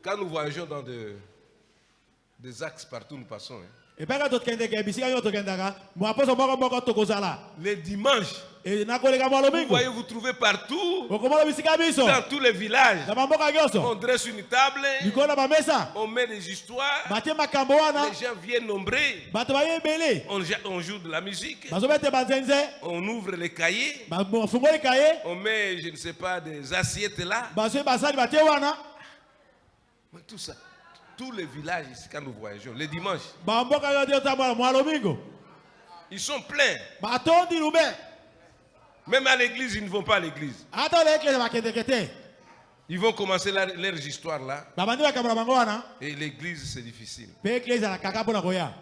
quand nous voyageons dans des axes partout nous passons. E paka to kende ke bisika yo to kendaka, mo aposo mbongo tokozala. Les dimanches, E na koleka mo vous lomingo. voyez vous trouvez partout, Okomola bisika biso. dans tous les villages. Na mboka nyoso. On dresse une table, Nikola ba mesa. on met des histoires, Batie makambo wana. les gens viennent nombreux, Bato ba yebele. on joue de la musique, Bazo bete banzenze. on ouvre les cahiers, Ba fungoli kaye. on met, je ne sais pas, des assiettes là. Bazo basali batie wana. Tout ça. Tous les villages ici, quand nous voyageons, les dimanches, Ba mboka yo de tambola mo lomingo. ils sont pleins. Batondi lube. Même à l'église, ils ne vont pas à l'église. Ata le ekle ba kete. Ils vont commencer leurs histoires là. Ba bandi ba kabla bango wana. Et l'église, c'est difficile. Pe ekle za kaka pona koya.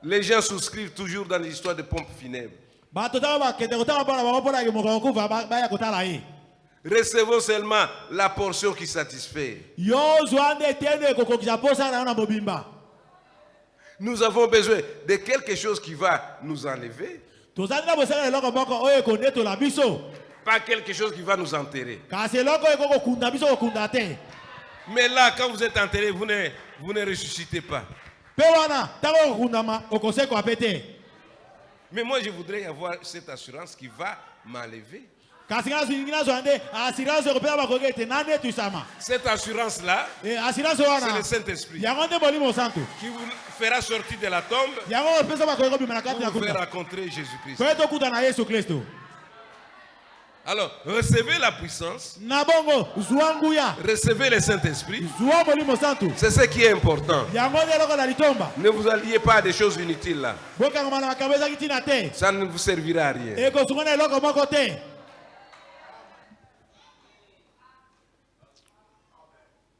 Les gens souscrivent toujours dans les histoires de pompes funèbres. Bato ta ba kete kotala pona bango pona ke mo ko va ba ya kotala yi. Recevons seulement la portion qui satisfait. Yo zwande tene kokokisa posa na mobimba. Nous avons besoin de quelque chose qui va nous enlever, Tozali na bosala eloko moko oyo koneto la biso. pas quelque chose qui va nous enterrer. Kasi eloko oyo kokunda biso kokunda te. Mais là, quand vous êtes enterré, vous ne ressuscitez pas. Pe wana tango kokundama okoseko apete. Mais moi, je voudrais avoir cette assurance qui va m'enlever. Kasi ngana zingina zwande assurance ko pela bakogete nane tusama. Cette assurance-là, E assurance c'est wana. le Saint-Esprit Yango nde bolimo santo. qui vous fera sortir de la tombe Yango pesa bakogeko bimana pour kati ya vous faire kuta. rencontrer Jésus-Christ. Ko eto kuta na Yesu Kristo. Alors, recevez la puissance, Na bongo zuanguya. recevez le Saint-Esprit. Zuwa bolimo santo. C'est ce qui est important. Yango nde eloko na litomba. Ne vous alliez pas à des choses inutiles là. Boka ngoma na makabeza kitina te. Ça ne vous servira à rien. Eko sungana eloko moko te.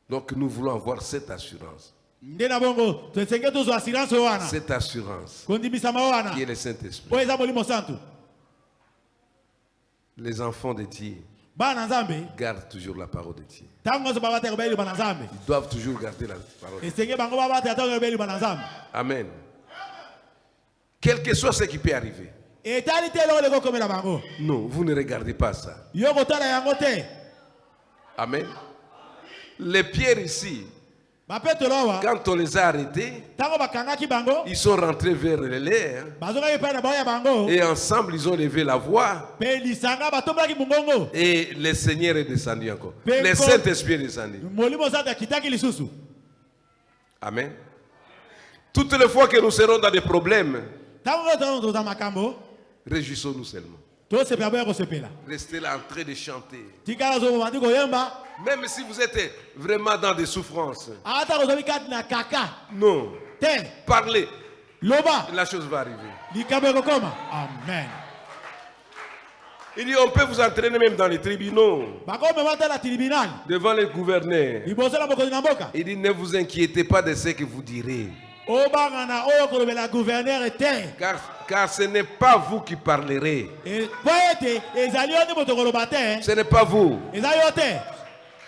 Donc nous voulons avoir cette assurance. Nde na bongo tsenge tuzo assurance wana. Cette assurance Kondibisama wana. qui est le Saint-Esprit. Po eza bolimo santo. Les enfants de Dieu Bana nzambe gardent toujours la parole de Dieu. tango zo babate ko beli bana nzambe. Ils doivent toujours garder la parole de Dieu. Esenge bango babate tango beli bana nzambe. Amen. Quel que soit ce qui peut arriver. Etali te lo leko komela bango. Non, vous ne regardez pas ça. Yo kotala yango te. Amen. Les pierres ici, Ba petolo wa quand on les a arrêtés, tango bakangaki bango. ils sont rentrés vers le lait. Bazoka yepa na baya bango. Et ensemble, ils ont levé la voix. Pe lisanga batombaki mungongo. Et le Seigneur est descendu encore. Pe- Le Saint-Esprit est descendu. Molimo santo kitaki lisusu. Amen. Toutes les fois que nous serons dans des problèmes, Tango tango za makambo. réjouissons-nous seulement. To sepela boya ko sepela. Restez là en train de chanter. Tikala zo bandi ko yemba. Même si vous êtes vraiment dans des souffrances. Ata ko zo bikati na kaka. Non. Te. Parlez. Loba. La chose va arriver. Likabe ko koma. Amen. Il dit, on peut vous entraîner même dans les tribunaux, Bako me mata la tribunal. devant les gouverneurs. Liboso la bokozi na mboka. Il dit, ne vous inquiétez pas de ce que vous direz. Obangana oyo kolobela gouverneur te. Car ce n'est pas vous qui parlerez. Poete ezali yo nde moto koloba te. Ce n'est pas vous. Ezali yo te.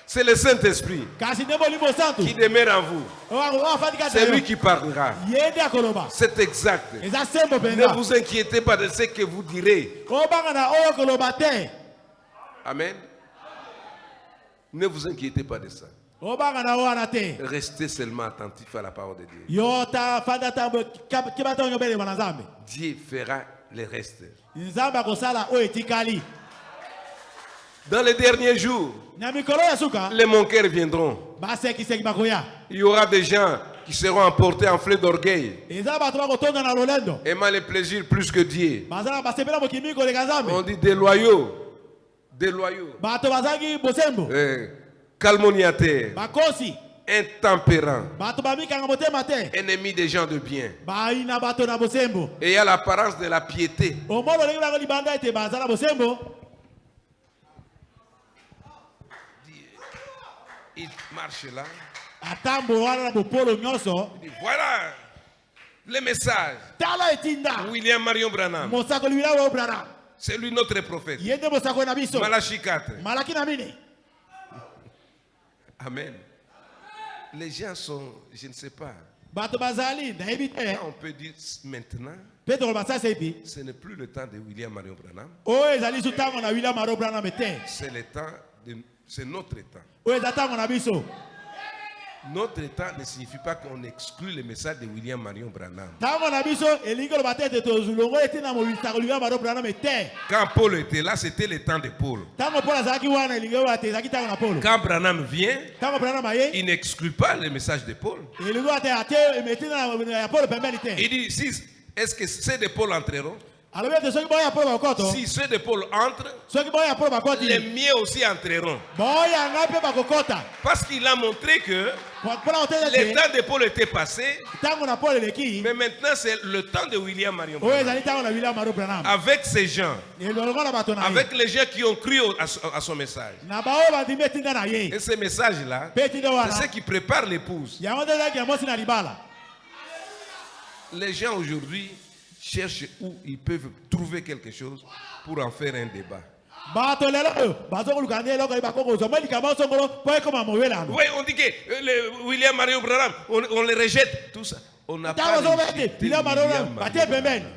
C'est le Saint-Esprit Kasi nde molimo santu. qui demeure en vous. C'est lui qui parlera. Yende akoloba. C'est exact. Eza sembo Ne penza. vous inquiétez pas de ce que vous direz. Obangana oyo koloba te. Amen. Ne vous inquiétez pas de ça. Obangana wana te. Restez seulement attentifs à la parole de Dieu. Yo ta fanda tambo kibata onyo bele bana Nzambe. Dieu fera le reste. Nzambe akosala oyo etikali. Dans les derniers jours, Na mikolo ya suka. les moqueurs viendront. Basekiseki bakoya. Il y aura des gens qui seront emportés en fleur d'orgueil, Eza bato bakotonda na lolendo. aimant les plaisirs plus que Dieu. Bazala basepela mokimi koleka Nzambe. On dit déloyaux, déloyaux, Bato bazaki bosembo. calomniateurs, Bakosi. intempérants, Bato bamikanga motema te. ennemis des gens de bien, Baina bato na bosembo. ayant l'apparence de la piété. Omolo lengi bako libanda ete bazala bosembo. Il marche là. Atambo wana na bopolo nyonso. Il dit, voilà le message. Tala etinda. William Marion Branham, Mosako liwila wa Branham. c'est lui notre prophète. Yende mosako na biso. Malachie 4. Malaki na mini. Amen. Les gens sont, je ne sais pas. Bato bazali nayebi te. On peut dire maintenant, Petro basasa epi. ce n'est plus le temps de William Marion Branham. Oyo ezali su tango na William Maro Branham te. C'est le temps de, c'est notre temps. Oyo eza tango na biso. Notre temps ne signifie pas qu'on exclut le message de William Marion Branham. Tango na biso elingi koloba te ete tozulongo ete na mowisako William Maro Branham te. Quand Paul était là, c'était le temps de Paul. Tango Paul azalaki wana elingi oyo ate ezalaki tango na Paul. Quand Branham vient, Tango Branham aye. il n'exclut pas le message de Paul. Elingi ate ate emetina ya Paul pembeni te. Il dit, est-ce que ceux de Paul entreront? Alobi ete soki boya Paul bakoto. Si ceux de Paul entrent, Soki boya Paul bakoti. les miens aussi entreront. Boya ngape bakokota. Parce qu'il a montré que Mpona otela le te. temps de Paul était passé, Tango na Paul eleki. mais maintenant c'est le temps de William Marion Oyo Branham. ezali tango na William Maro Branham. Avec ces gens, Elongo na bato na ye. avec les gens qui ont cru à son message. Na bao bandimi etinda na ye. Et ce message-là, Pe etinda c'est wana. ce qui prépare l'épouse. Yango nde ezalaki ya mwasi na libala. Les gens aujourd'hui cherchent où ils peuvent trouver quelque chose pour en faire un débat. Bato lelo oyo bazokoluka nde eloko bakokozwa mo likambo osongolo po ekoma mowelano. Oui, on dit que William Marion Branham, on le rejette, tout ça. On n'a pas Tango ozobete rejeté William Maro William batie Marion pembeni. Branham.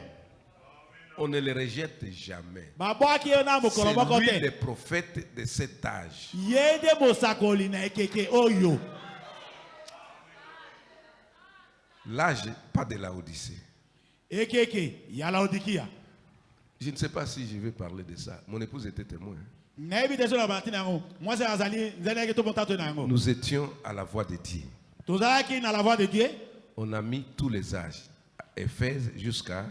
On ne le rejette jamais. Babwaki ye na mokolo moko C'est lui le te. prophète de cet âge. Ye nde mosakoli na ekeke oyo. L'âge, pas de la Odyssée. Ekeke ya Laodikia. Je ne sais pas si je vais parler de ça. Mon épouse était témoin. Nayebi te so na batina yango. Mwasi azali nzeli to montato na yango. Nous étions à la voix de Dieu. Tozalaki na la voix de Dieu. On a mis tous les âges, Éphèse jusqu'à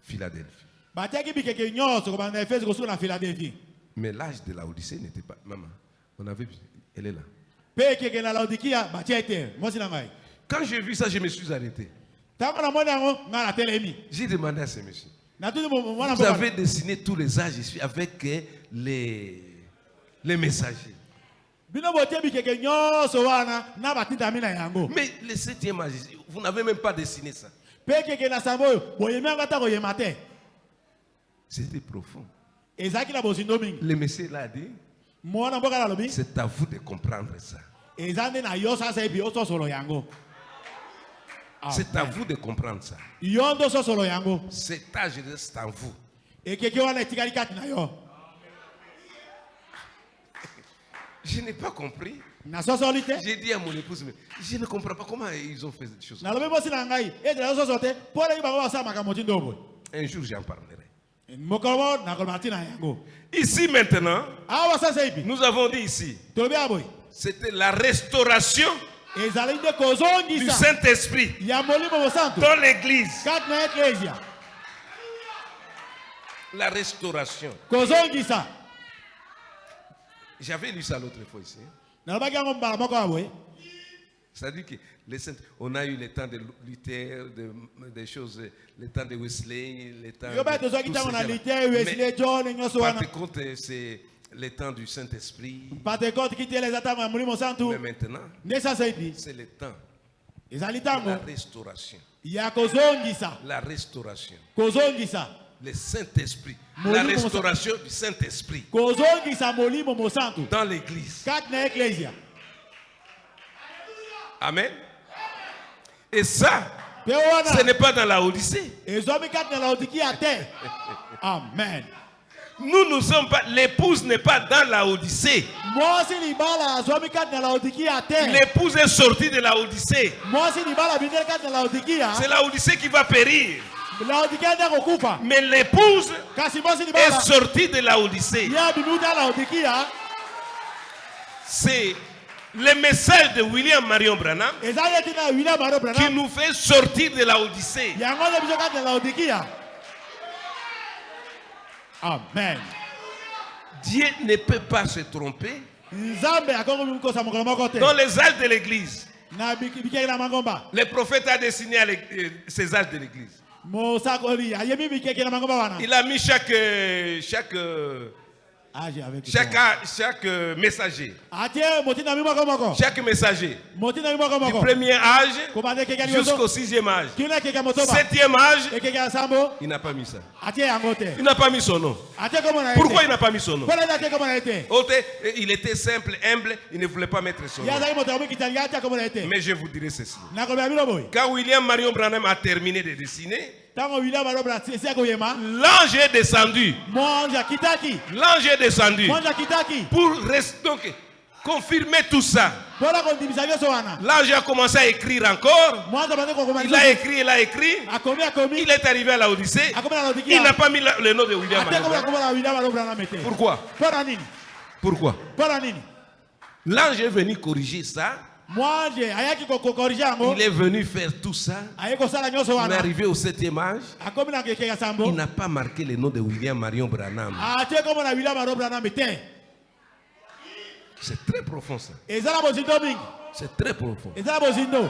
Philadelphie. Batiaki bikeke nyonso kobanda Efese kosuka na Philadelphie. Mais l'âge de la Odyssée n'était pas. Maman, on avait. Elle est là. Pe ekeke na Laodikia batia ete. Mwasi na ngai. Quand j'ai vu ça, je me suis arrêté. Tango na moni yango nga na telemi. J'ai demandé à ce monsieur. Na tuti mwana Vous avez dessiné tous les âges ici avec les messagers. Bino botie bikeke nyonso wana na batindami na yango. Mais le 7e âge, vous n'avez même pas dessiné ça. Pe ekeke na sambo oyo boyemi yango ata koyema te. C'était profond. Ezalaki na bozindo mingi. Le monsieur l'a dit, Mwana mboka na lobi. c'est à vous de comprendre ça. Eza nde na yo sasa ebi ososolo yango. C'est à vous de comprendre ça. Yo ndo sosolo yango. Cet âge reste en vous. Ekeke wana etikali kati na yo. Je n'ai pas compris. Na sosoli te. J'ai dit à mon épouse, mais je ne comprends pas comment ils ont fait des choses. Na lobi bosi na ngai ezala yo soso te. Po leki bango basala makambo ti ndobo. Un jour, j'en parlerai. Mokolo mo na koloba ti na yango. Ici maintenant, Awa sasa ebi. nous avons dit ici, Tolobi aboy. c'était la restauration Ezali nde du kozongisa Saint-Esprit ya molimo mosantu dans l'église. kati na eklesia. La restauration. Kozongisa. J'avais lu ça l'autre fois ici. Nalobaki yango mbala moko aboy. C'est-à-dire que les saints, on a eu le temps de Luther, des choses, le temps de Wesley, le temps Yo ba tozwaki ntango na Luther, Wesley, John nyonso wana. Pentecôte, c'est le temps du Saint-Esprit. Pentecote kiti ele eza ntango ya molimo mosantu. Mais maintenant, Nde sasa ebi. c'est le temps ezali La ntango restauration. ya kozongisa La restauration. kozongisa Le Saint-Esprit. Molimo La restauration du Saint-Esprit kozongisa molimo mosantu dans l'église. kati na eklesia. Amen. Et ça, Pe ce wana n'est pas dans la Odyssée. ezomi kati na Laodikia te. Amen. Nous ne sommes pas, l'épouse n'est pas dans la Odyssée. Mwasi libala azomi kati na Laodikia te. L'épouse est sortie de la Odyssée. Mwasi libala bindeli kati na Laodikia. C'est la Odyssée qui va périr. Laodikia nde kokufa. Mais l'épouse Kasi mwasi est libala sortie de la Odyssée. ya bimuta Laodikia. C'est le message de William Marion Branham Ezali eti na William Marion qui Branham. nous fait sortir de la Odyssée. Yango nde biso kati na Laodikia. Amen. Dieu ne peut pas se tromper. Nzambe akongo mikosa mokolo moko te. Dans les âges de l'église, Na bikeki na mangomba. le prophète a dessiné ces âges de l'église. Mosakoli ayemi bikeki na mangomba wana. Il a mis chaque Age avec messager. Atie motina mi moko moko. Chaque messager. Motina mi moko Du moko. premier âge Komande keki jusqu'au 6e âge. Kina keki motoba. 7e âge, Ekeki ya sambo. il n'a pas mis ça. Atie yango te. Il n'a pas mis son nom. Atie komo na. Pourquoi il n'a pas mis son nom? Pourquoi atie komo na ete? Il était simple, humble, il ne voulait pas mettre son nom. Ya zali moto mo kitali atie komo na ete. Mais je vous dirai ceci. Na ko ba bino boy. Quand William Marion Branham a terminé de dessiner, Tango William Marion Branham se ko yema. l'ange est descendu. Monja kitaki. L'ange est descendu Monja kitaki. pour donc, confirmer tout ça. Bola ko ndimisa byo so wana. L'ange a commencé à écrire encore. Mwanza bande ko komani. Il a écrit. Akomi. Il est arrivé à la Odyssée. Akomi na Laodikia. Il n'a pas mis le nom de William Atie Marion komo na Branham. komo na William Marion Branham ete. Pourquoi? Pona nini? Pourquoi? Pona nini? L'ange est venu corriger ça. Mwanje ayaki ko corriger yango. Il est venu faire tout ça. Ayeko sala nyoso On est wana. arrivé au 7e âge. Akomi na keke ya sambo. Il n'a pas marqué le nom de William Marion Branham. Atie komo na William Marion Branham ete. C'est très profond ça. Ezala bozindo mingi. C'est très profond. Ezala bozindo.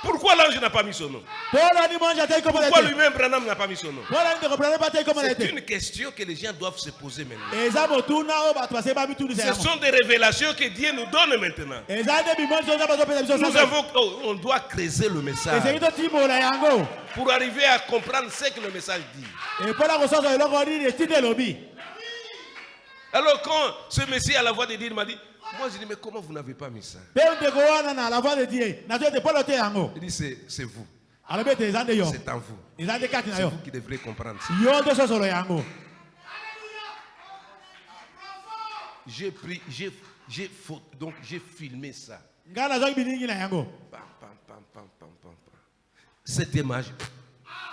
Pourquoi l'ange n'a pas mis son nom? Pona ni mwanje ate komo na Pourquoi ete. lui-même Branham n'a pas mis son nom? Pona ni ko Branham ate komo na C'est ete. une question que les gens doivent se poser maintenant. Eza motuna o bato base ba bitu Ce sont des révélations que Dieu nous donne maintenant. Eza de bimonzo za bazo pesa biso Nous sasa. avons, on doit creuser le message Eza ito timo la yango. pour arriver à comprendre ce que le message dit. E pona ko soso eloko ni etinde lobi. Alors quand ce messie à la voix de Dieu m'a dit, moi je dis mais comment vous n'avez pas mis ça? Pe nde ko wana na la voix de Dieu. Na te polo te yango. Il dit c'est vous, Alors bete eza nde yo. c'est en vous. Eza nde kati na C'est yo. vous qui devrez comprendre ça. Yo nde soso lo yango. Donc j'ai filmé ça. Ngana zo biningi na yango. Pam, pam, pam, pam, pam, pam, pam. Cette image,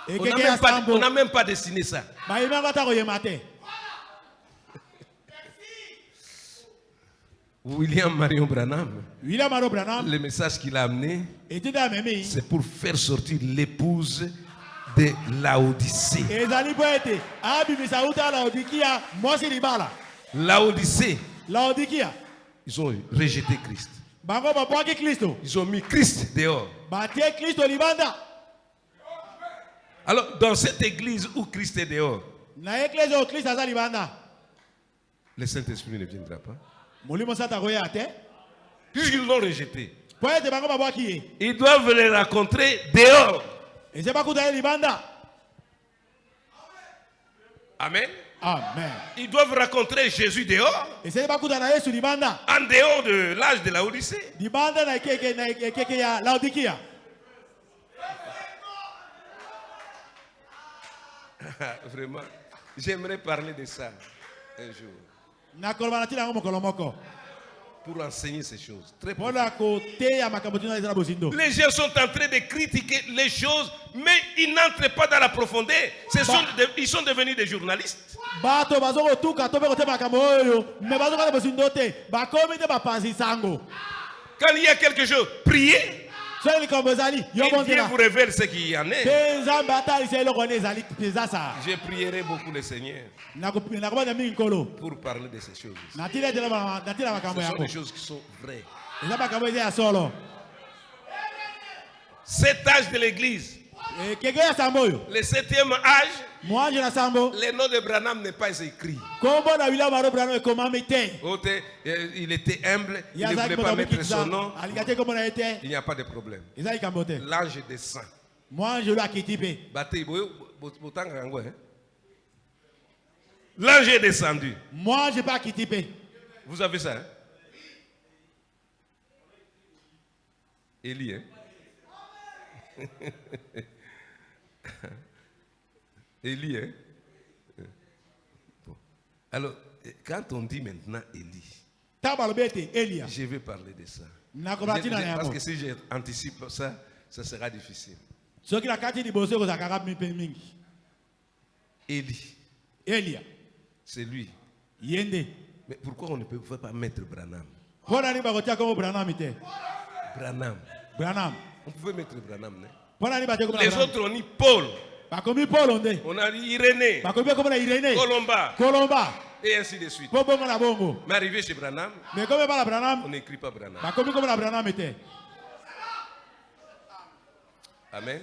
E on keke ya sambo. n'a même pas dessiné ça. Ba yema ngata ko yema te. William Marion Branham, William Marion Branham le message qu'il a amené, etinde amemi. c'est pour faire sortir l'épouse de Laodicée. Ezali po ete abimisa uta Laodikia mwasi libala. Laodicée, Laodikia. ils ont rejeté Christ. Bango babwaki Kristo. Ils ont mis Christ dehors. Batie Kristo libanda. Alors, dans cette église où Christ est dehors, Na eklezia o Kristo aza libanda. le Saint-Esprit ne viendra pas. Molimo sata koya te. Puisqu'ils l'ont rejeté, Po ete bango babwaki ye. ils doivent les rencontrer dehors. Eze bakuta ye libanda. Amen. Amen. Ils doivent rencontrer Jésus dehors, Eze bakuta na Yesu libanda. en dehors de l'âge de la Odyssée. Libanda na ekeke ya Laodikia. Vraiment, j'aimerais parler de ça un jour, Na kolobana tina yango mokolo moko. pour enseigner ces choses. Très profond. Pona koteya makambo tina ezala bozindo. Les gens sont en train de critiquer les choses, mais ils n'entrent pas dans la profondeur. Ils sont devenus des journalistes. Bato bazo kotuka to pe kote makambo oyo. Me bazo kala bozindo te. Bakomi te bapanzi sango. Quand il y a quelque chose, priez. So likambo ezali yo Et Dieu bonzela. vous révèle ce qu'il y en est. Pe nzambe atalisa eloko ne ezali peza sa. Je prierai beaucoup le Seigneur Nakobana mingi nkolo. pour parler de ces choses. Natina makambo Ce sont yango. des choses qui sont vraies. Eza makambo eza ya solo. Cet âge de l'église, Keke sambo yo. Le 7e âge, Moi je na sambo. le nom de Branham n'est pas écrit. Kombo na William Maro Branham e comment mete. Il était humble, il ne Yazaki voulait pas mettre son Motobuki nom. alikate kombo na ete. Il n'y a pas de problème. Ezali kambote. L'ange descend. Moi je lui akitipe. L'ange est descendu. Moi je pas akitipe. Vous avez ça, hein? Élie, hein? Élie, hein? Bon. Alors, quand on dit maintenant Élie, Tabalobete Elia. je vais parler de ça. Nakobati na Parce yango. que si j'anticipe ça, ça sera difficile. Soki na kati ni boso ko zakara mingi. Élie, Elia. c'est lui. Yende. Mais pourquoi on ne peut pas mettre Branham? Pona ni bakotia komo Branham te. Branham. Branham. On pouvait mettre Branham, hein? Pona ni bakotia komo Les Branham. autres ont dit Paul. Bakomi Paul onde. On a dit Irénée, Bakomi komo na Irene. Colomba, Kolomba. et ainsi de suite. Po bongo na bongo. Mais arrivé chez Branham, Mais comme pas la on Branham. n'écrit pas Branham. Bakomi komo na Branham te. Amen.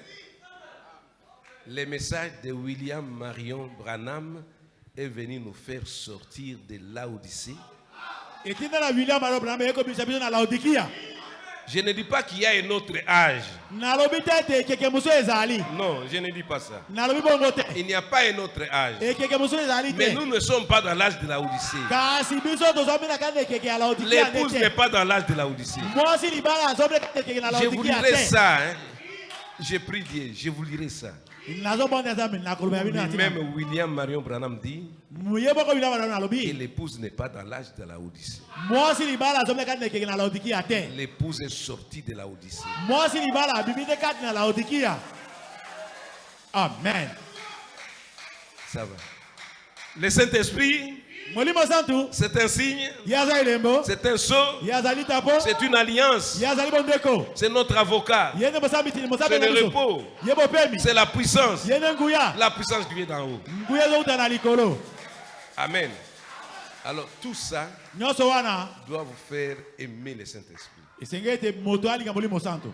Le message de William Marion Branham est venu nous faire sortir de l'Odyssée. Et tina na William Maro Branham e ko bisabiso na Laodikia. Je ne dis pas qu'il y a un autre âge. Nalobi te keke muso ezali. Non, je ne dis pas ça. Nalobi bongo te. Il n'y a pas un autre âge. E keke muso ezali Mais te. nous ne sommes pas dans l'âge de l'Odyssée. Kasi biso tozomi na kande keke ya Laodikia L'épouse n'est pas dans l'âge de l'Odyssée. Moi si libala azomi na keke na Je vous Laodikia lirai te. ça. Hein. Je prie Dieu, je vous lirai ça. Nazobonda zami na koloba bino na tina. Même William Marion Branham dit Muyebo ko William Maro que nalobi. l'épouse n'est pas dans l'âge de l'Odyssée. Moi si libala azomi na kande keke na Laodikia te. L'épouse est sortie de l'Odyssée. Moi si libala bibite kati na Laodikia. Amen. Ça va. Le Saint-Esprit, Molimo santu. c'est un signe, Yaza ilembo. c'est un sceau, Yazali tapo. c'est une alliance, Yazali bondeko. c'est notre avocat, Yende mosambi tini mosambi c'est na le biso. repos, Yebo pemi. c'est la puissance, Yende nguya. la puissance qui vient d'en haut. Nguya zo utana likolo. Amen. Alors tout ça Nyoso wana. doit vous faire aimer le Saint-Esprit. Esengete moto alinga molimo santu.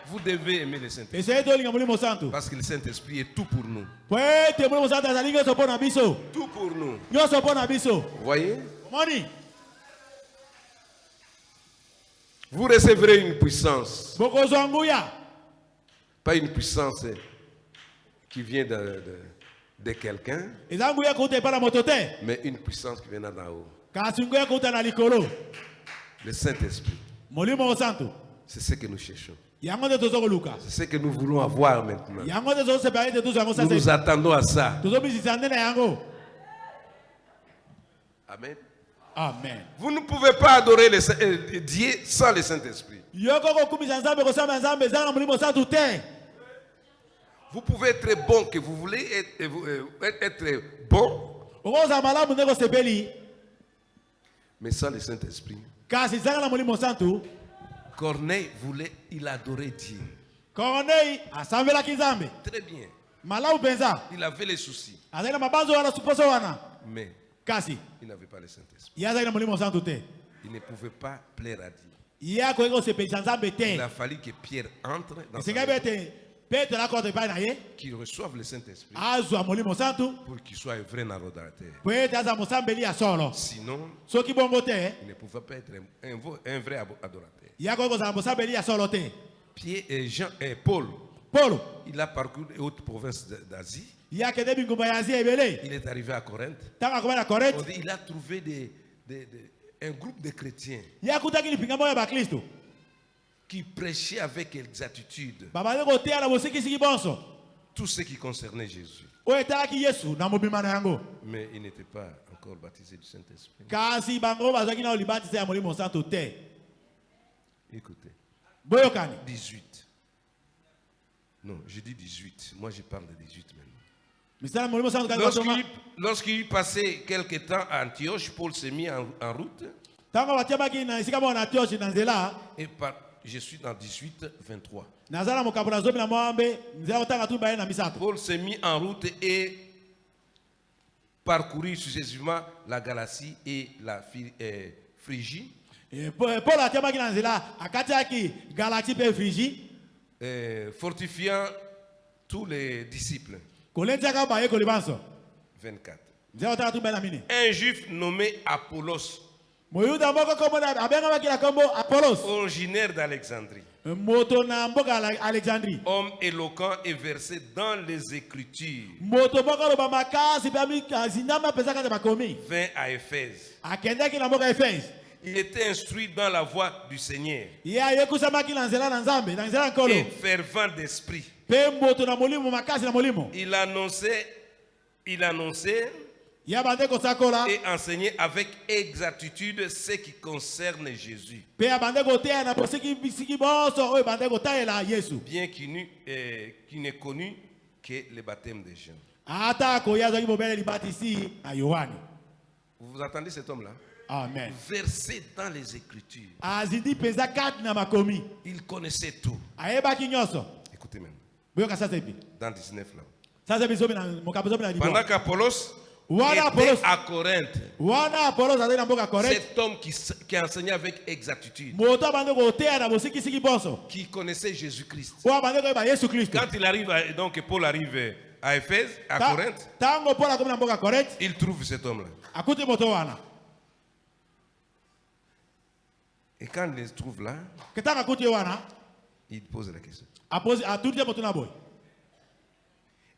Vous devez aimer le Saint-Esprit Esengete olinga molimo santu. parce que le Saint-Esprit est tout pour nous. Poete molimo santu azalinga so pona biso. Tout pour nous. Nyoso pona biso. Vous voyez? Moni. Vous recevrez une puissance, Boko zo nguya. pas une puissance qui vient de quelqu'un, Eza nguya kote para moto te. mais une puissance qui vient d'en haut. Kasi nguya kote na likolo. Le Saint-Esprit. Molimo santu. C'est ce que nous cherchons. Yango de tozo koluka. C'est ce que nous voulons avoir maintenant. Yango de tozo séparer de tozo yango Nous nous sase. attendons à ça. Tozo bisisande na yango. Amen. Amen. Vous ne pouvez pas adorer Dieu sans le Saint-Esprit. Yoko ko kumisa nzambe ko samba nzambe zana molimo santu te. Vous pouvez être bon que vous voulez être bon, Okoza malamu ndeko sepeli. mais sans le Saint-Esprit. Kasi zana na molimo santu. Corneille voulait, il adorait Dieu. Corneille asambela kizambe. Très bien. Malamu penza. Il avait les soucis, Azana mabanzo wana suposo wana. mais Kasi il n'avait pas le Saint-Esprit. yaza na molimo santu te. Il ne pouvait pas plaire à Dieu. Yako eko sepeli nzambe te. Il a fallu que Pierre entre dans sa Esenga maison, bete Peter akote pa na ye. qu'il reçoive le Saint-Esprit Azwa molimo santu. pour qu'il soit un vrai adorateur. Peter aza mosambeli ya solo. Sinon, Soki bongo te. il ne pouvait pas être un vrai adorateur. Yako eko za mosambeli ya solo te. Pierre et Jean et Paul, Paulo. il a parcouru les hautes provinces d'Asie. Yake debi ngumba ya Asia ebele. Il est arrivé à Corinthe. Tanga kwa na On Corinthe. dit, il a trouvé un groupe de chrétiens Yakutaki lipinga moya ba Kristo. qui prêchaient avec exactitude Baba yeko te ala mosiki siki bonso. tout ce qui concernait Jésus. Oyo etalaki Yesu na mobima na yango. Mais il n'était pas encore baptisé du Saint-Esprit. Kasi bango bazwaki na olibatisa ya molimo santu te. Écoutez, Boyokani. 18. Non, je dis 18. Moi, je parle de 18 maintenant. Misala molimo santu kasi basoma. Lorsqu'il passait quelque temps à Antioche, Paul s'est mis en route. Tango batiamaki na esika mo na Antioche na nzela. Et je suis dans 18, 23. Nazala mokapo na zomi na mwambe. Nzela otanga tu baye na misato. Paul s'est mis en route et parcourut successivement la Galatie et la Phrygie, Paul atiamaki na nzela akatiaki Galatie pe Phrygie. fortifiant tous les disciples. Kolenzaka baye kolibanso. 24. Nzao ta tu bena mini. Un juif nommé Apollos, Moyuda moko komo na abenga makila kombo Apollos. originaire d'Alexandrie, Moto na mboka Alexandrie. homme éloquent et versé dans les Écritures, Moto moko lo makasi pe ami zinama pesaka te bakomi. vint à Éphèse. Akendaki na mboka Efes. Il était instruit dans la voie du Seigneur Ye ayekusamaki na nzela na Nzambe, na nzela nkolo. et fervent d'esprit. Pe moto na molimo makasi na molimo. Il annonçait Ya bande kosakola. et enseignait avec exactitude ce qui concerne Jésus, Pe ya bande kotea na posiki bisiki bonso oyo bande kotaela Yesu. bien qu'il n'est connu que le baptême des gens. Ata koya zoki bobele libatisi na Yohani. Vous attendez cet homme-là? Amen. Versé dans les Écritures. Azidi peza kat na makomi. Il connaissait tout. Ayebaki nyonso. Écoutez même, Boyoka sasa hivi. dans 19 là. Sasa biso na mokabezo na libo. Pendant qu'Apollos Wana était Apollos. à Corinthe, Wana Apollos azali na mboka correct. cet homme qui enseignait avec exactitude, Moto bande kotea na bosiki siki bonso. qui connaissait Jésus-Christ. Wa bande ko ba Yesu Kristo. Quand il arrive, donc Paul arrive à Éphèse, à Corinthe, Tango pola comme na mboka correct. il trouve cet homme-là. Akuti moto wana. Et quand il le trouve là, Ketanga akuti wana. il pose la question. Apose atuti moto na boy.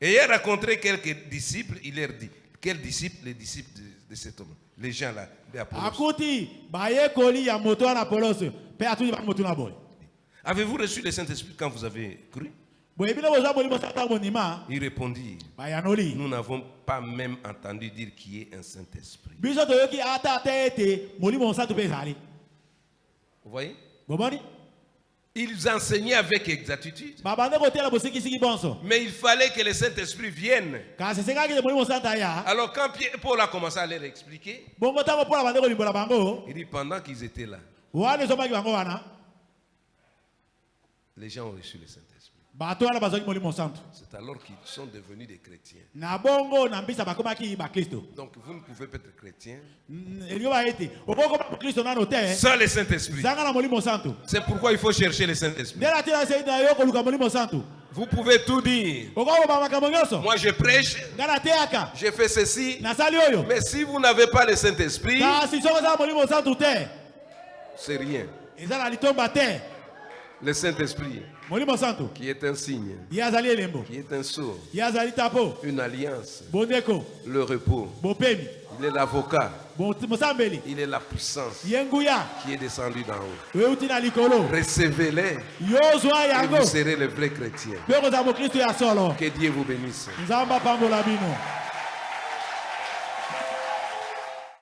Et il a rencontré quelques disciples, il leur dit, quels disciples? Les disciples de cet homme, les gens là, d'Apollos. Akuti baye koli ya moto wana Apollos. Pe atuti ba moto na boy. Avez-vous reçu le Saint-Esprit quand vous avez cru? Boye bino boza bolimo sata bonima. Il répondit, Bayanoli. nous n'avons pas même entendu dire qu'il y ait un Saint-Esprit. Biso toyoki ata tete molimo santu pe zali. Vous voyez? Boboni? Ils enseignaient avec exactitude. Babande kotela bosiki siki bonso. Mais il fallait que le Saint-Esprit vienne. Kasi sengaki de molimo santa ya. Alors quand Paul a commencé à leur expliquer, Bongo tango pola bande ko limbola bango. il dit pendant qu'ils étaient là, Wane zomaki bango wana. les gens ont reçu le Saint-Esprit. Bato wana bazoki molimo santu. C'est alors qu'ils sont devenus des chrétiens. Na bongo na mbisa bakomaki ba Kristo. Donc vous ne pouvez pas être chrétien Elio ba ete. Oboko ba Kristo na note. sans le Saint-Esprit. Zanga na molimo santu. C'est pourquoi il faut chercher le Saint-Esprit. Dela tira sei na yo koluka molimo santu. Vous pouvez tout dire. Okoko ba makambo nyonso. Moi je prêche, Ngana teaka. je fais ceci. Na sali oyo. Mais si vous n'avez pas le Saint-Esprit, Kasi soko za molimo santu te. c'est rien. Ezala litomba te. Le Saint-Esprit, Molimo santu. qui est un signe, Yazali elembo. qui est un sceau, Yazali tapo. une alliance, Bondeko. le repos. Bopemi. Il est l'avocat, Mosambeli. il est la puissance Yenguya. qui est descendue d'en haut. Weuti na likolo. Recevez-les Yozwa et yango. vous serez les vrais chrétiens. Peko za Mokristo ya solo. Que Dieu vous bénisse. Nzamba pambola bino.